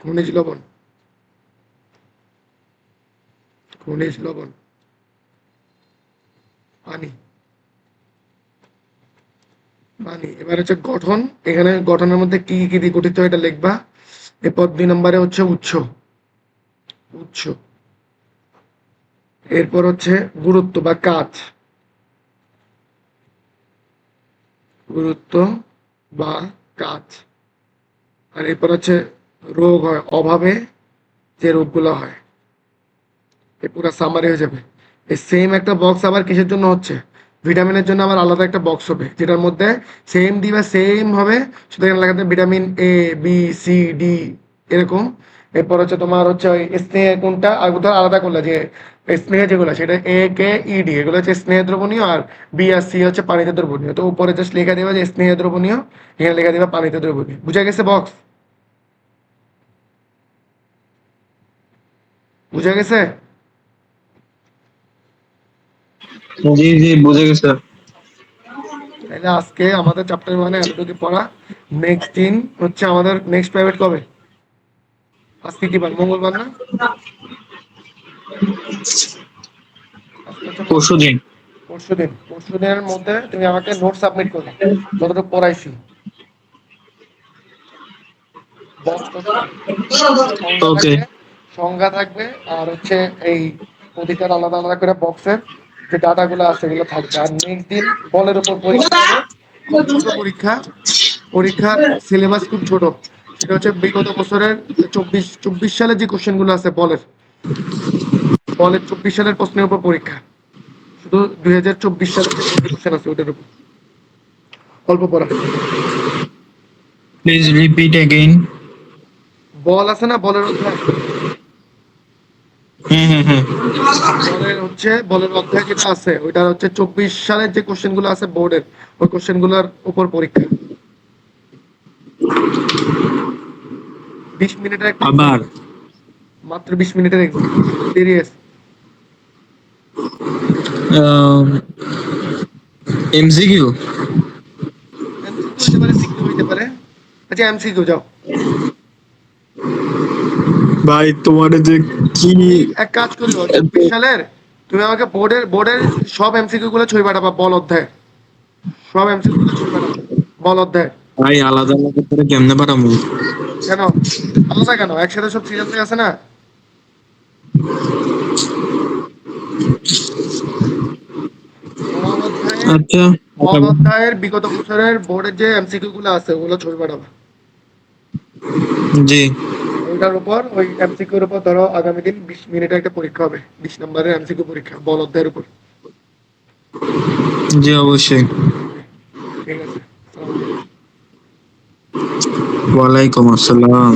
Speaker 1: খনিজ লবণ, খনিজ লবণ, পানি, পানি। এবার হচ্ছে গঠন, এখানে গঠনের মধ্যে কি কি দিয়ে গঠিত এটা লিখবা। এরপর 2 নম্বরে হচ্ছে উৎস, উৎস। এরপর হচ্ছে গুরুত্ব বা কাজ, গুরুত্ব বা কাজ। আর এরপর হচ্ছে রোগ হয়, অভাবে যে রোগগুলো হয়। এই পুরো সামারি হয়ে যাবে। এই সেম একটা বক্স আবার কিসের জন্য হচ্ছে, ভিটামিনের জন্য আবার আলাদা একটা বক্স হবে, যেটার মধ্যে সেম দিবা, সেম হবে, শুধু এখানে লাগাতে vitamin A B C D এরকম। এরপর হচ্ছে তোমার হচ্ছে ওই স্নেহ কোনটা, আর কোথাও আলাদা করলে যে স্নেহ যেগুলো সেটা এ কে ইডি, এগুলো হচ্ছে স্নেহ দ্রবণীয়, আর বি আর সি হচ্ছে পানিতে দ্রবণীয়। তো উপরে জাস্ট লেখা দেবা যে স্নেহ দ্রবণীয়, এখানে লেখা দেবা পানিতে দ্রবণীয়। বুঝা গেছে বক্স, বুঝা গেছে?
Speaker 2: জি জি বুঝে গেছে।
Speaker 1: তাহলে আজকে আমাদের চ্যাপ্টার মানে এতটুকু পড়া। নেক্সট দিন হচ্ছে আমাদের নেক্সট প্রাইভেট কবে? আজকে কি বার, মঙ্গলবার না? আজকে হচ্ছে
Speaker 2: পরশু দিন।
Speaker 1: পরশু দিন। পরশু দিনের মধ্যে তুমি আমাকে নোট সাবমিট করবে যতটুকু পড়াইছি। বক্স হচ্ছে সংজ্ঞা
Speaker 2: ওকে।
Speaker 1: থাকবে, সংজ্ঞা থাকবে, আর হচ্ছে এই প্রতিটার আলাদা আলাদা করে বক্সের যে ডাটাগুলো আছে এগুলো থাকবে। আর নেক্সট দিন বলের উপর পরীক্ষা হবে, খুব ছোট পরীক্ষা, পরীক্ষার সিলেবাস খুব ছোট। সেটা হচ্ছে বিগত বছরের 24 সালের যে কোশ্চেন গুলো আছে বলের, বলের 24 সালের প্রশ্নের উপর পরীক্ষা, শুধু 2024 সালের যে বলের কোশ্চেন আছে ওটার উপর অল্প পড়া।
Speaker 2: Please repeat again.
Speaker 1: বল আছে না, বলের অধ্যায়,
Speaker 2: হুম।
Speaker 1: বলের হচ্ছে বলের অধ্যায় যেটা আছে ওইটা হচ্ছে 24 সালের যে কোশ্চেন গুলো আছে বোর্ডের, ওই কোশ্চেন গুলোর উপর পরীক্ষা। 20 মিনিটের একটা এক্সাম,
Speaker 2: আবার
Speaker 1: মাত্র 20 মিনিটের এক্সাম, সিরিয়াস।
Speaker 2: এমসিকিউ।
Speaker 1: এমসিকিউ হইতে পারে, সিকিউ হইতে পারে। আচ্ছা এমসিকিউ যাও,
Speaker 2: ভাই তোমার যে কি
Speaker 1: তুমি এক কাজ করিও 24 সালের, তুমি আমাকে বোর্ডের বোর্ডের সব এমসিকিউ গুলো ছবি পাঠাবা বল অধ্যায়, সব এমসিকিউ গুলো ছবি পাঠাবা বল অধ্যায়।
Speaker 2: ভাই আলাদা আলাদা করে কেমনে পারামু?
Speaker 1: কেন আলাদা কেন, একসাথে সব সিরিয়াল হয়ে আছে না? বল অধ্যায়ের,
Speaker 2: আচ্ছা
Speaker 1: বল
Speaker 2: পাঠাবো।
Speaker 1: অধ্যায়ের বিগত বছরের বোর্ডের যে এমসিকিউ গুলো আছে ওগুলো ছবি পাঠাবা।
Speaker 2: জি
Speaker 1: ওইটার উপর, ওই এমসিকিউর উপর ধরো আগামী দিন 20 মিনিটের একটা পরীক্ষা হবে, 20 নম্বরের এমসিকিউ পরীক্ষা বল অধ্যায়ের উপর।
Speaker 2: জি অবশ্যই।
Speaker 1: ওকে, ঠিক আছে, আসসালামু আলাইকুম।
Speaker 2: ওয়ালাইকুম আসসালাম।